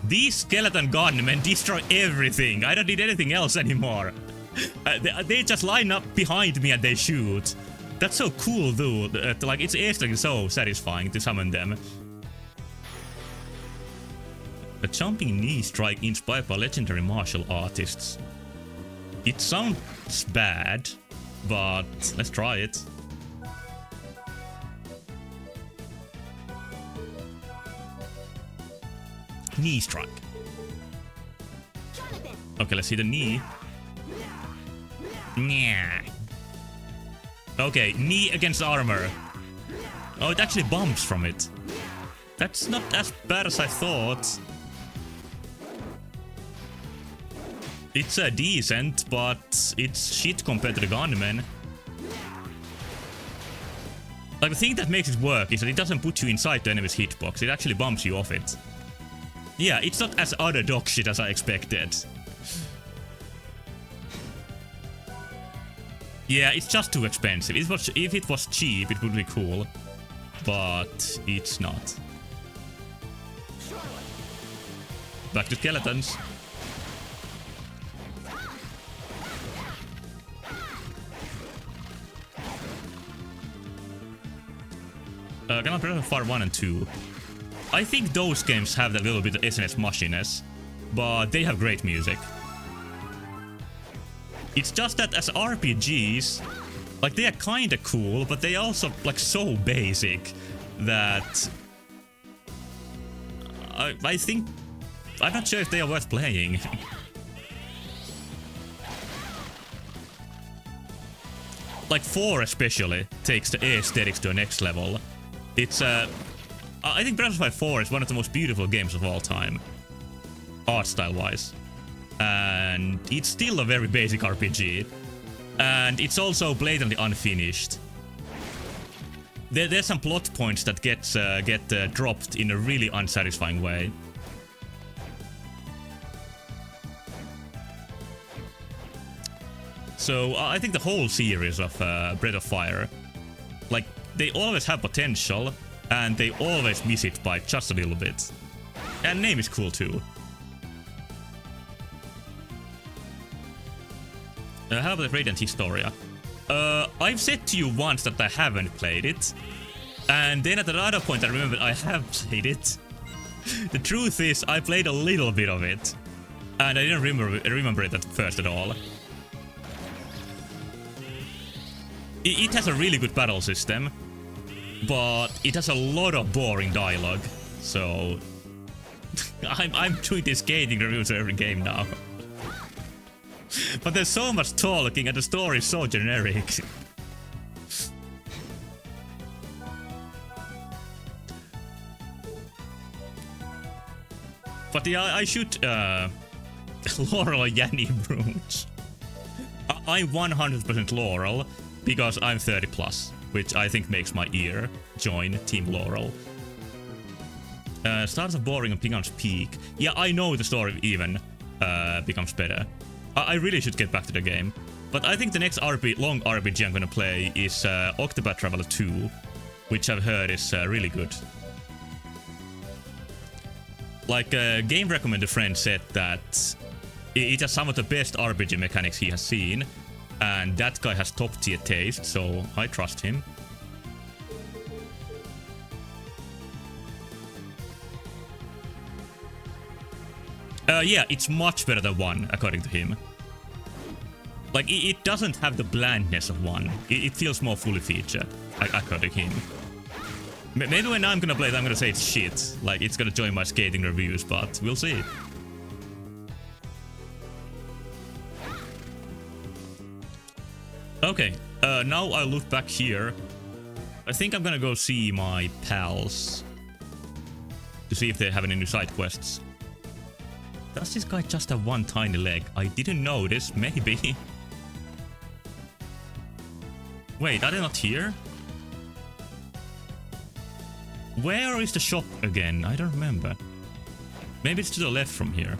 These skeleton gunmen destroy everything. I don't need anything else anymore. They just line up behind me and they shoot. That's so cool, though. Like it's actually so satisfying to summon them. A jumping knee strike inspired by legendary martial artists. It sounds bad, but let's try it. Knee strike. Okay, let's see the knee. Yeah. Okay, knee against armor. Oh, it actually bumps from it. That's not as bad as I thought. It's decent, but it's shit compared to the gunmen. Like, the thing that makes it work is that it doesn't put you inside the enemy's hitbox, it actually bumps you off it. Yeah, it's not as utter dog shit as I expected. Yeah, it's just too expensive. If it was cheap, it would be cool. But it's not. Back to skeletons. Can I Breath of Fire 1 and 2? I think those games have that little bit of SNES mushiness, but they have great music. It's just that as RPGs, like they are kinda cool, but they are also like so basic that I think I'm not sure if they are worth playing. Like 4 especially takes the aesthetics to the next level. It's I think Breath of Fire 4 is one of the most beautiful games of all time, art style wise, and it's still a very basic RPG, and it's also blatantly unfinished. There's some plot points that get dropped in a really unsatisfying way. So I think the whole series of Breath of Fire, like, they always have potential, and they always miss it by just a little bit. And name is cool too. How about Radiant Historia? I've said to you once that I haven't played it, and then at another point I remembered I have played it. The truth is, I played a little bit of it, and I didn't remember it at first at all. It has a really good battle system, but it has a lot of boring dialogue, so I'm doing this skating reviews every game now. But there's so much talking and the story is so generic. But yeah, I should Laurel Yanni Brooch. I'm 100% Laurel because I'm 30 plus, which I think makes my ear join Team Laurel. Starts off boring and becomes peak. Yeah, I know the story even becomes better. I really should get back to the game. But I think the next long RPG I'm gonna play is Octopath Traveler 2, which I've heard is really good. Like a game recommender friend said that it has some of the best RPG mechanics he has seen, and that guy has top tier taste, so I trust him. Yeah, it's much better than 1, according to him. Like, it doesn't have the blandness of 1. It feels more fully featured, according to him. Maybe when I'm gonna play it, I'm gonna say it's shit. Like, it's gonna join my skating reviews, but we'll see. Okay, now I look back here. I think I'm gonna go see my pals to see if they have any new side quests. Does this guy just have 1 tiny leg? I didn't notice, maybe. Wait, are they not here? Where is the shop again? I don't remember. Maybe it's to the left from here.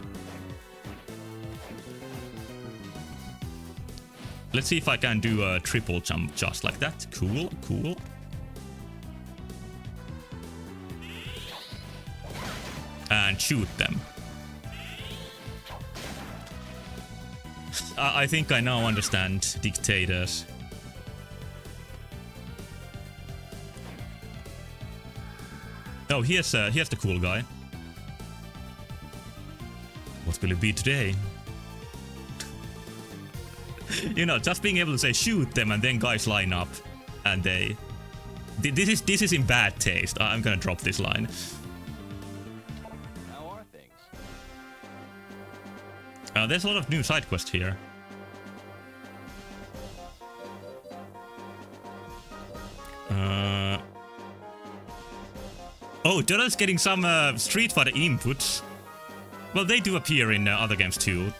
Let's see if I can do a triple jump just like that. Cool, cool. And shoot them. I think I now understand dictators. Oh, here's the cool guy. What will it be today? You know, just being able to say shoot them and then guys line up and they... This is in bad taste. I'm gonna drop this line. How are things? There's a lot of new side quests here. Oh, Dora's getting some Street Fighter inputs. Well, they do appear in other games too.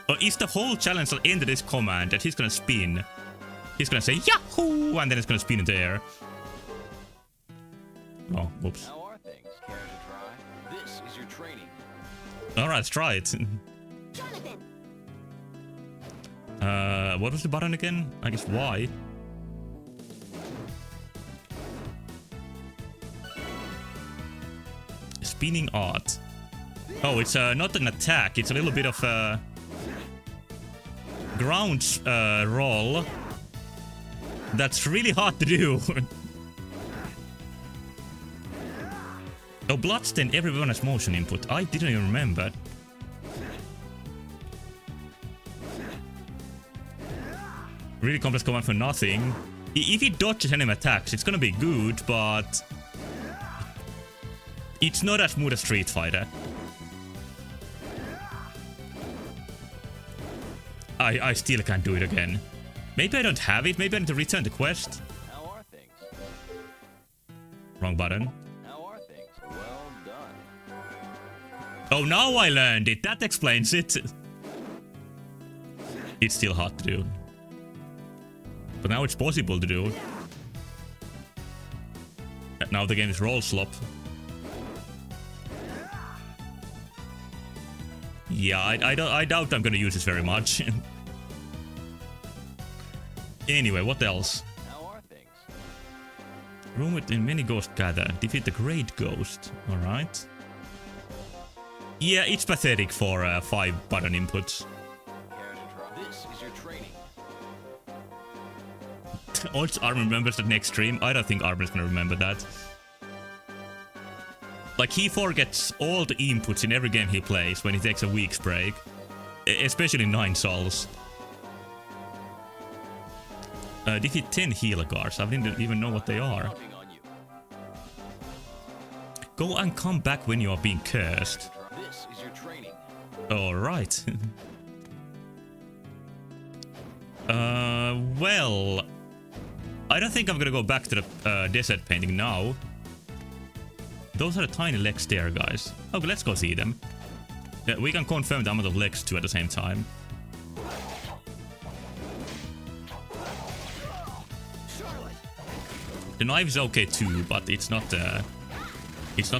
But is the whole challenge at the end of this command that he's gonna spin? He's gonna say Yahoo! And then it's gonna spin in the air. Oh, whoops. How are things? Care to try? This is your training. Alright, let's try it. Jonathan! What was the button again? I guess Y. Spinning art. Oh, it's not an attack. It's a little bit of a ground roll. That's really hard to do. Oh, bloodstain. Everyone has motion input. I didn't even remember. Really complex command for nothing. If it dodges enemy attacks, it's gonna be good, but it's not as smooth as Street Fighter. I still can't do it again. Maybe I don't have it. Maybe I need to return the quest. How are things? Wrong button. How are things? Well done. Oh, now I learned it. That explains it. It's still hard to do. But now it's possible to do. Now the game is roll slop. Yeah, I doubt I'm gonna use this very much. Anyway, what else? How are things? Room within many ghosts gather. Defeat the great ghost. Alright. Yeah, it's pathetic for 5 button inputs. Care to try? This is your training. Odds Arm remembers that next stream. I don't think Arm is gonna remember that. Like, he forgets all the inputs in every game he plays when he takes a week's break. Especially 9 souls. Defeat 10 healer guards. I didn't even know what they are. Counting on you. Go and come back when you are being cursed. This is your training. Alright. Well... I don't think I'm gonna go back to the desert painting now. Those are the tiny legs there, guys. Okay, let's go see them. Yeah, we can confirm the amount of legs too at the same time. The knife is okay too, but it's not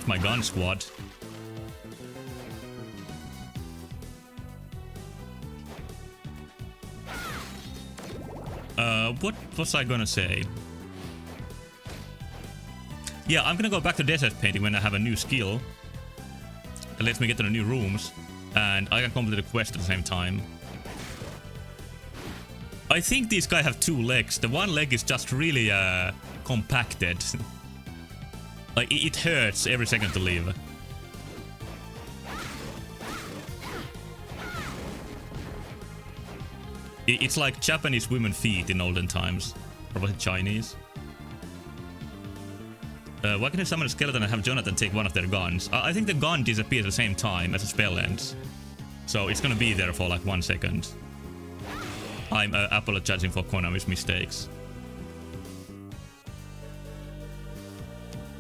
my gun squad. What was I gonna say? Yeah, I'm gonna go back to desert painting when I have a new skill. That lets me get to the new rooms, and I can complete the quest at the same time. I think these guys have 2 legs. The one leg is just really compacted. Like, it hurts every second to leave. It's like Japanese women feet in olden times. Or was it Chinese? Why can you summon a skeleton and have Jonathan take one of their guns? I think the gun disappears at the same time as the spell ends. So it's gonna be there for like 1 second. I'm apologizing for Konami's mistakes.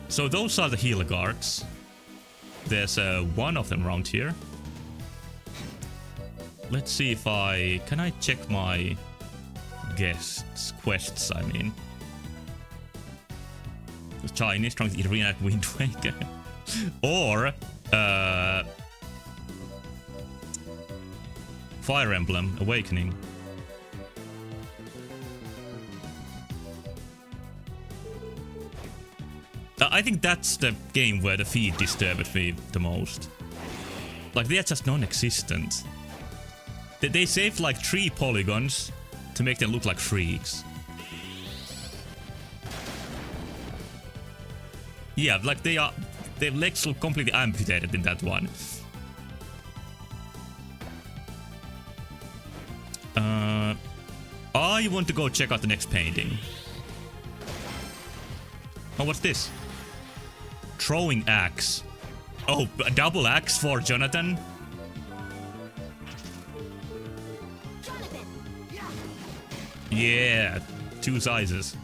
So those are the healer guards. There's one of them around here. Let's see if can I check my quests, I mean. The Chinese trying to reenact Wind Waker. Or Fire Emblem Awakening. I think that's the game where the feed disturbed me the most. Like, they are just non-existent. They saved like 3 polygons to make them look like freaks. Yeah, like their legs look completely amputated in that one. I want to go check out the next painting. Oh, what's this? Throwing axe. Oh, a double axe for Jonathan? Yeah, 2 sizes.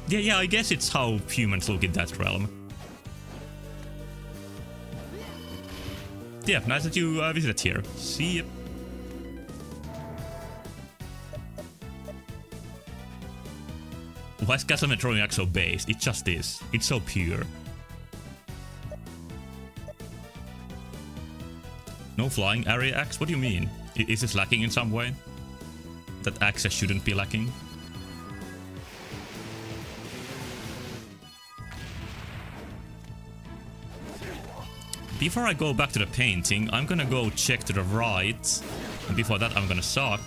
Yeah, I guess it's how humans look in that realm. Yeah, nice that you visited here. See ya. Why is Castlevania throwing axe so based? It just is. It's so pure. No flying area axe? What do you mean? Is this lacking in some way? That axes shouldn't be lacking? Before I go back to the painting, I'm gonna go check to the right. And before that, I'm gonna suck.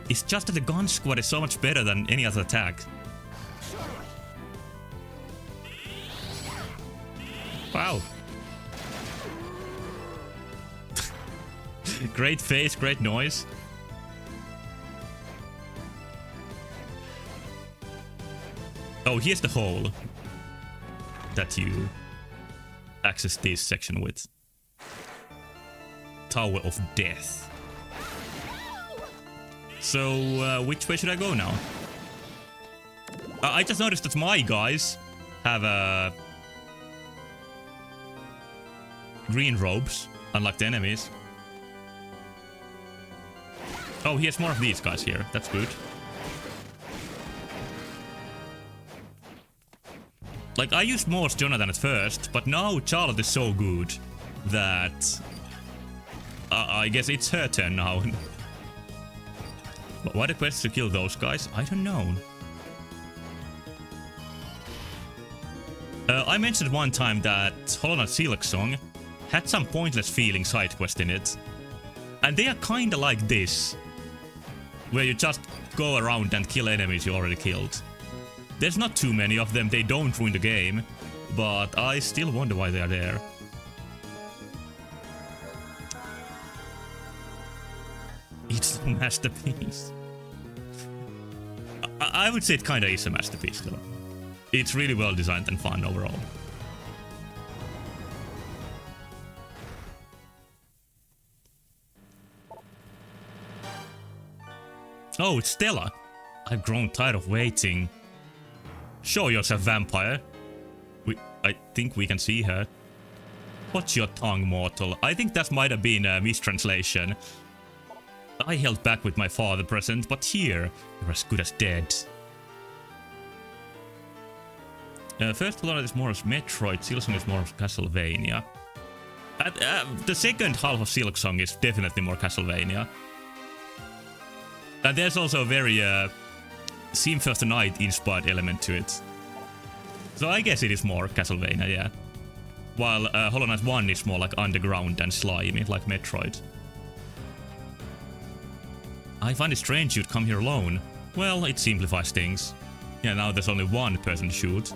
It's just that the gun squad is so much better than any other attack. Wow. Great face, great noise. Oh, here's the hole that you access this section with. Tower of Death. So, which way should I go now? I just noticed that my guys have green robes, unlike the enemies. Oh, he has more of these guys here. That's good. Like, I used most Jonathan at first, but now Charlotte is so good that I guess it's her turn now. But why the quest to kill those guys? I don't know. I mentioned one time that Hollow Knight Silksong had some pointless feeling side quest in it. And they are kinda like this, where you just go around and kill enemies you already killed. There's not too many of them, they don't ruin the game, but I still wonder why they are there. It's a masterpiece. I would say it kinda is a masterpiece though. It's really well designed and fun overall. Oh, it's Stella. I've grown tired of waiting. Show yourself, vampire. I think we can see her. What's your tongue, mortal? I think that might have been a mistranslation. I held back with my father present, but here, you're as good as dead. First Colonel is more of Metroid, Silksong is more of Castlevania. The second half of Silksong is definitely more Castlevania. And there's also a very Symphony of the Night inspired element to it. So I guess it is more Castlevania, yeah. While Hollow Knight 1 is more like underground and slimy, like Metroid. I find it strange you'd come here alone. Well, it simplifies things. Yeah, now there's only one person to shoot.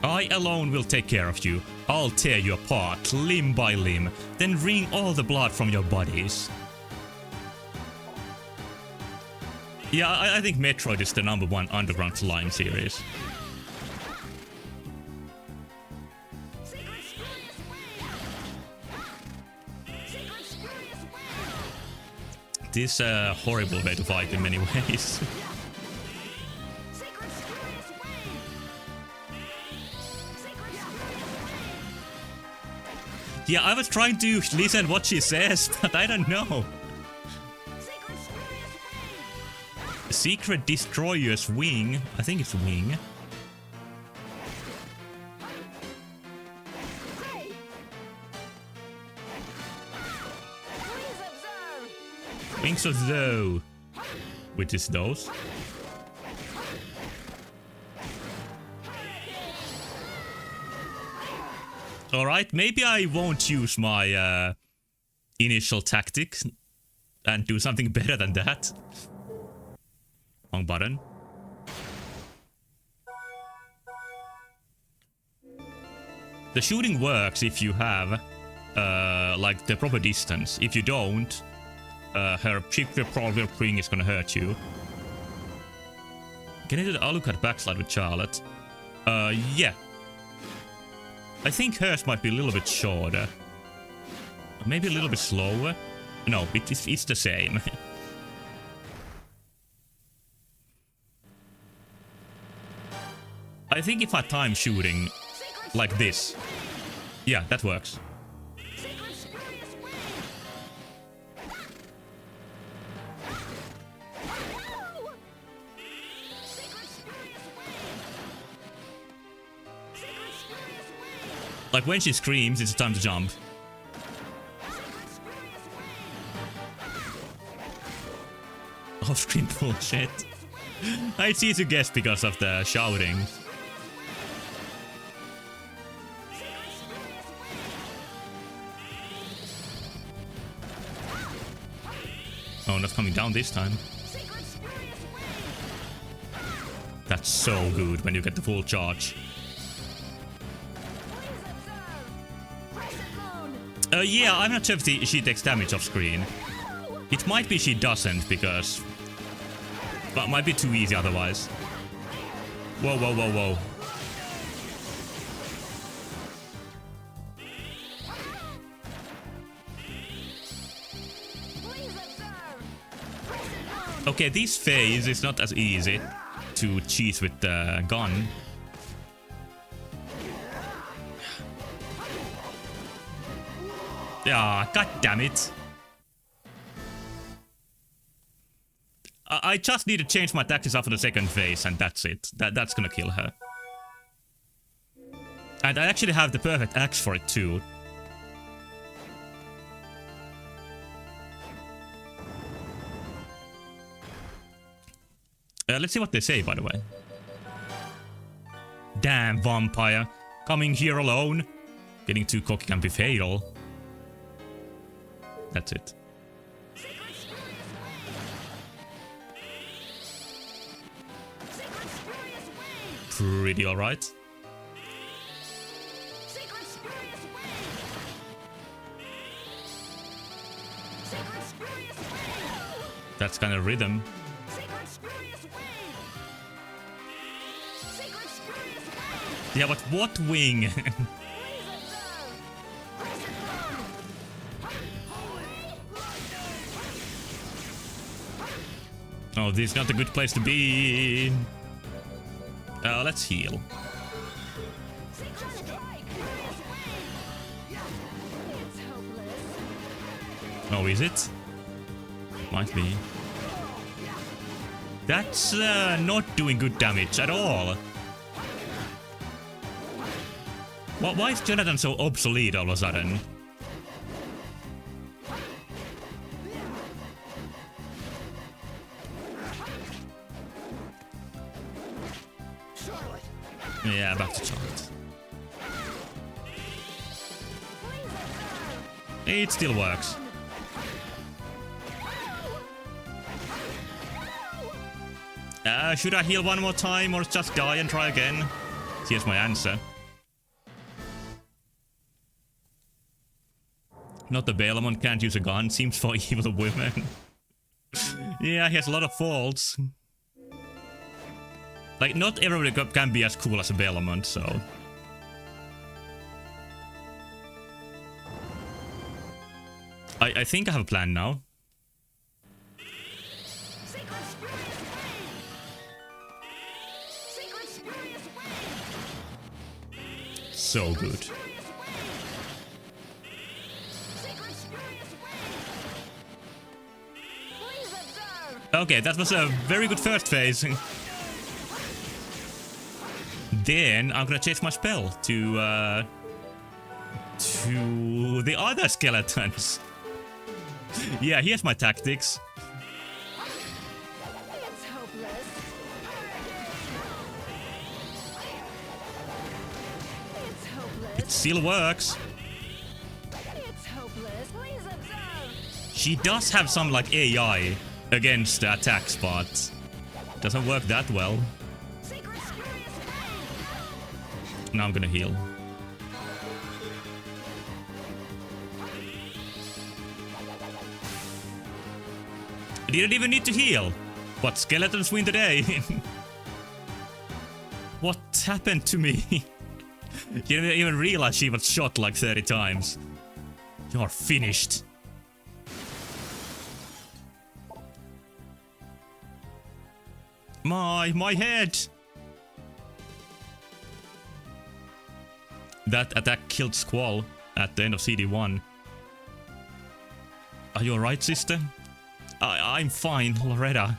I alone will take care of you. I'll tear you apart, limb by limb, then wring all the blood from your bodies. Yeah, I think Metroid is the #1 underground slime series. This is a horrible way to fight in many ways. Yeah, I was trying to listen what she says, but I don't know. Secret Destroyer's Wing. I think it's Wing. Wings of Zoe. Which is those? Alright, maybe I won't use my initial tactic and do something better than that. Wrong button. The shooting works if you have like the proper distance. If you don't, her secret probably ring is gonna hurt you. Can I do the Alucard backslide with Charlotte? Yeah. I think hers might be a little bit shorter. Maybe a little bit slower. No, it's the same. I think if I time shooting like this, yeah, that works. Like when she screams, it's time to jump. Off-screen bullshit. It's easy to guess because of the shouting. Oh, not coming down this time. That's so good when you get the full charge. Yeah, I'm not sure if she takes damage off screen. It might be she doesn't, because... that might be too easy otherwise. Whoa, whoa, whoa, whoa. Okay, this phase is not as easy to cheese with the gun. Ah, god damn it. I just need to change my tactics after the second phase and that's it. That's gonna kill her. And I actually have the perfect axe for it too. Let's see what they say, by the way. Damn vampire. Coming here alone. Getting too cocky can be fatal. That's it. Pretty alright. That's kind of rhythm. Yeah, but what wing? Oh, this is not a good place to be. Let's heal. Oh, is it? Might be. That's not doing good damage at all. Why is Jonathan so obsolete all of a sudden? Yeah, back to Charlotte. It still works. Should I heal one more time or just die and try again? Here's my answer. Not the Balamon can't use a gun, seems for evil women. Yeah, he has a lot of faults. Like, not everybody can be as cool as a Balamon, so... I think I have a plan now. So good. Okay, that was a very good first phase. Then I'm gonna change my spell to the other skeletons. Yeah, here's my tactics. It's hopeless. It's hopeless. It still works. It's hopeless. Please observe. She does have some like AI against the attacks, but doesn't work that well. Now I'm gonna heal. I didn't even need to heal. But skeletons win the day. What happened to me? You didn't even realize she was shot like 30 times. You're finished. My head! That attack killed Squall at the end of CD1. Are you alright, sister? I'm fine, Loretta.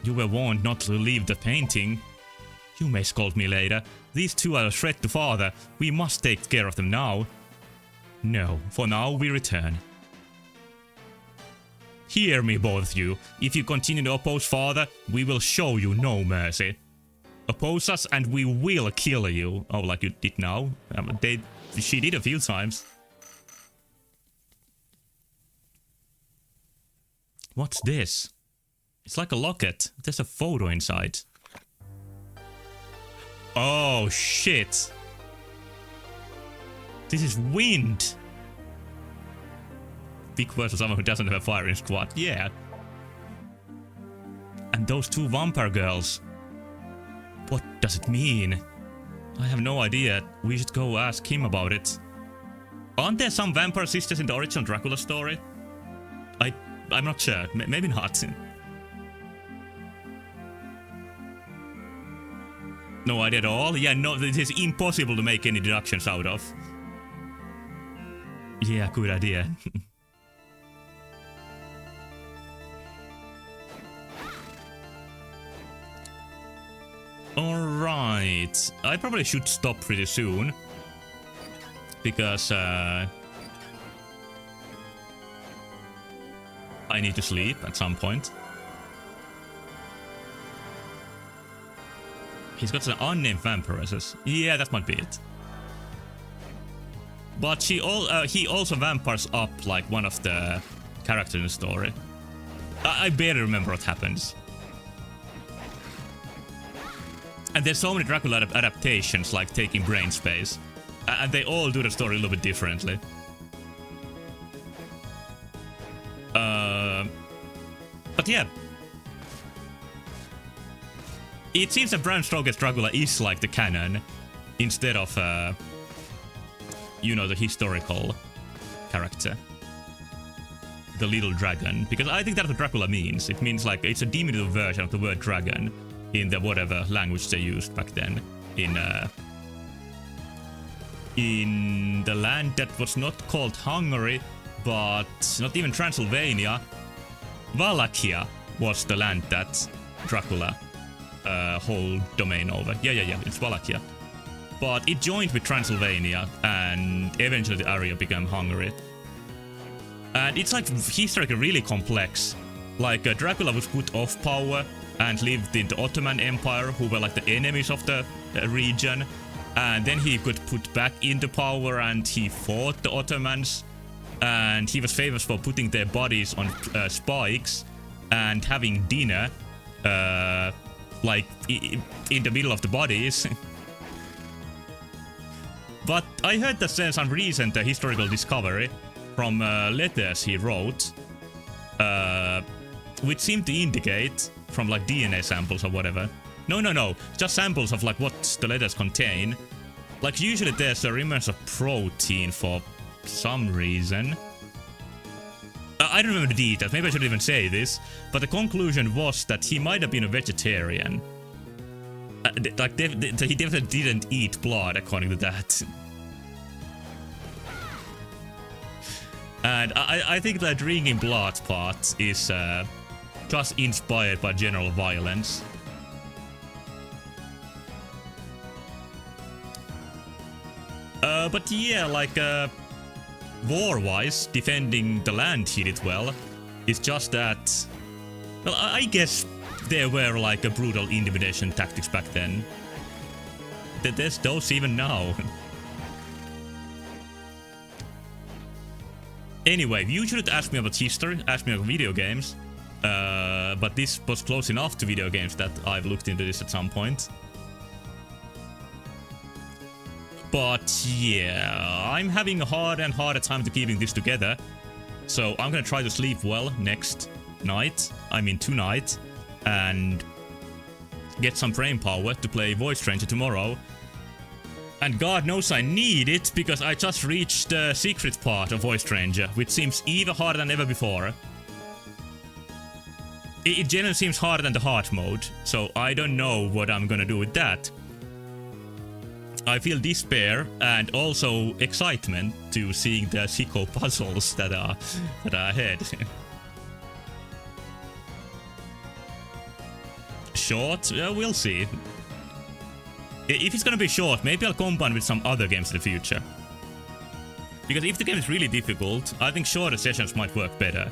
You were warned not to leave the painting. You may scold me later. These two are a threat to Father. We must take care of them now. No, for now we return. Hear me, both of you. If you continue to oppose Father, we will show you no mercy. Oppose us and we will kill you. Oh, like you did now? She did a few times. What's this? It's like a locket. There's a photo inside. Oh, shit. This is wind. Big words for someone who doesn't have a firing squad. Yeah. And those two vampire girls. What does it mean? I have no idea. We should go ask him about it. Aren't there some vampire sisters in the original Dracula story? I'm not sure. Maybe not. No idea at all? Yeah, no, it is impossible to make any deductions out of. Yeah, good idea. Alright. I probably should stop pretty soon. Because, I need to sleep at some point. He's got some unnamed vampiresses. Yeah, that might be it. But he also vampires up like one of the characters in the story. I barely remember what happens. And there's so many Dracula adaptations, like taking brain space. And they all do the story a little bit differently. But yeah. It seems that Bram Stoker's Dracula is like the canon, instead of, you know, the historical character. The little dragon. Because I think that's what Dracula means. It means like, it's a diminutive version of the word dragon in the whatever language they used back then. In the land that was not called Hungary, but not even Transylvania. Wallachia was the land that Dracula whole domain over. Yeah, it's Wallachia. But it joined with Transylvania, and eventually the area became Hungary. And it's like historically really complex. Like Dracula was put off power and lived in the Ottoman Empire, who were like the enemies of the region. And then he got put back into power and he fought the Ottomans. And he was famous for putting their bodies on spikes and having dinner like in the middle of the bodies. But I heard that there's some recent historical discovery from letters he wrote, which seem to indicate from like DNA samples or whatever. No, just samples of like what the letters contain. Like usually there's a remnants of protein for some reason. I don't remember the details, maybe I shouldn't even say this, but the conclusion was that he might have been a vegetarian. Like he definitely didn't eat blood, according to that. And I think that drinking blood part is just inspired by general violence. But yeah, like war-wise, defending the land he did well. It's just that, well, I guess there were like a brutal intimidation tactics back then. There's those even now. Anyway, you shouldn't ask me about history, ask me about video games. But this was close enough to video games that I've looked into this at some point. But yeah, I'm having a harder and harder time to keeping this together. So I'm gonna try to sleep well next night. I mean tonight. And get some brain power to play Voice Ranger tomorrow. And God knows I need it, because I just reached the secret part of Voice Ranger, which seems even harder than ever before. It generally seems harder than the hard mode, so I don't know what I'm gonna do with that. I feel despair and also excitement to seeing the Sicko puzzles that are ahead. Short? We'll see. If it's gonna be short, maybe I'll combine with some other games in the future. Because if the game is really difficult, I think shorter sessions might work better.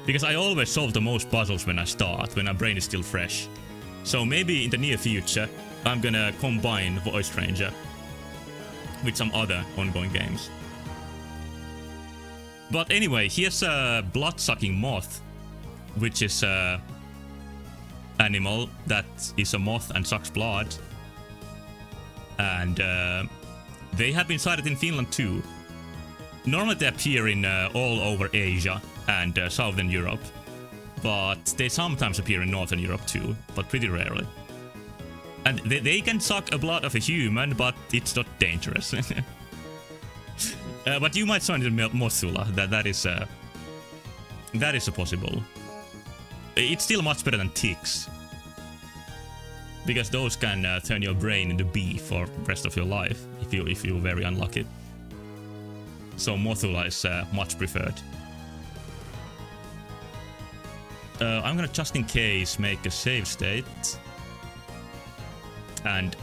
Because I always solve the most puzzles when I start, when my brain is still fresh. So maybe in the near future, I'm gonna combine Voice Ranger with some other ongoing games. But anyway, here's a blood-sucking moth, which is a animal that is a moth and sucks blood. And they have been sighted in Finland too. Normally they appear in all over Asia and Southern Europe, but they sometimes appear in Northern Europe too, but pretty rarely. And they can suck a blood of a human, but it's not dangerous. But you might find it Mothula. That is a possible. It's still much better than ticks, because those can turn your brain into beef for the rest of your life if you're very unlucky. So Mothula is much preferred. I'm gonna just in case make a save state. And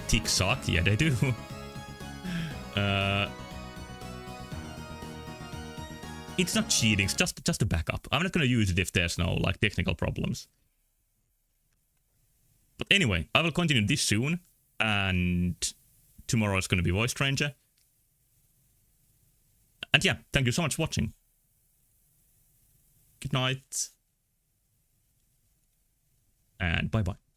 ticks suck, yeah they do. It's not cheating, it's just a backup. I'm not gonna use it if there's no like technical problems. But anyway, I will continue this soon, and tomorrow is gonna be Voice Ranger. And yeah, thank you so much for watching. Good night. And bye-bye.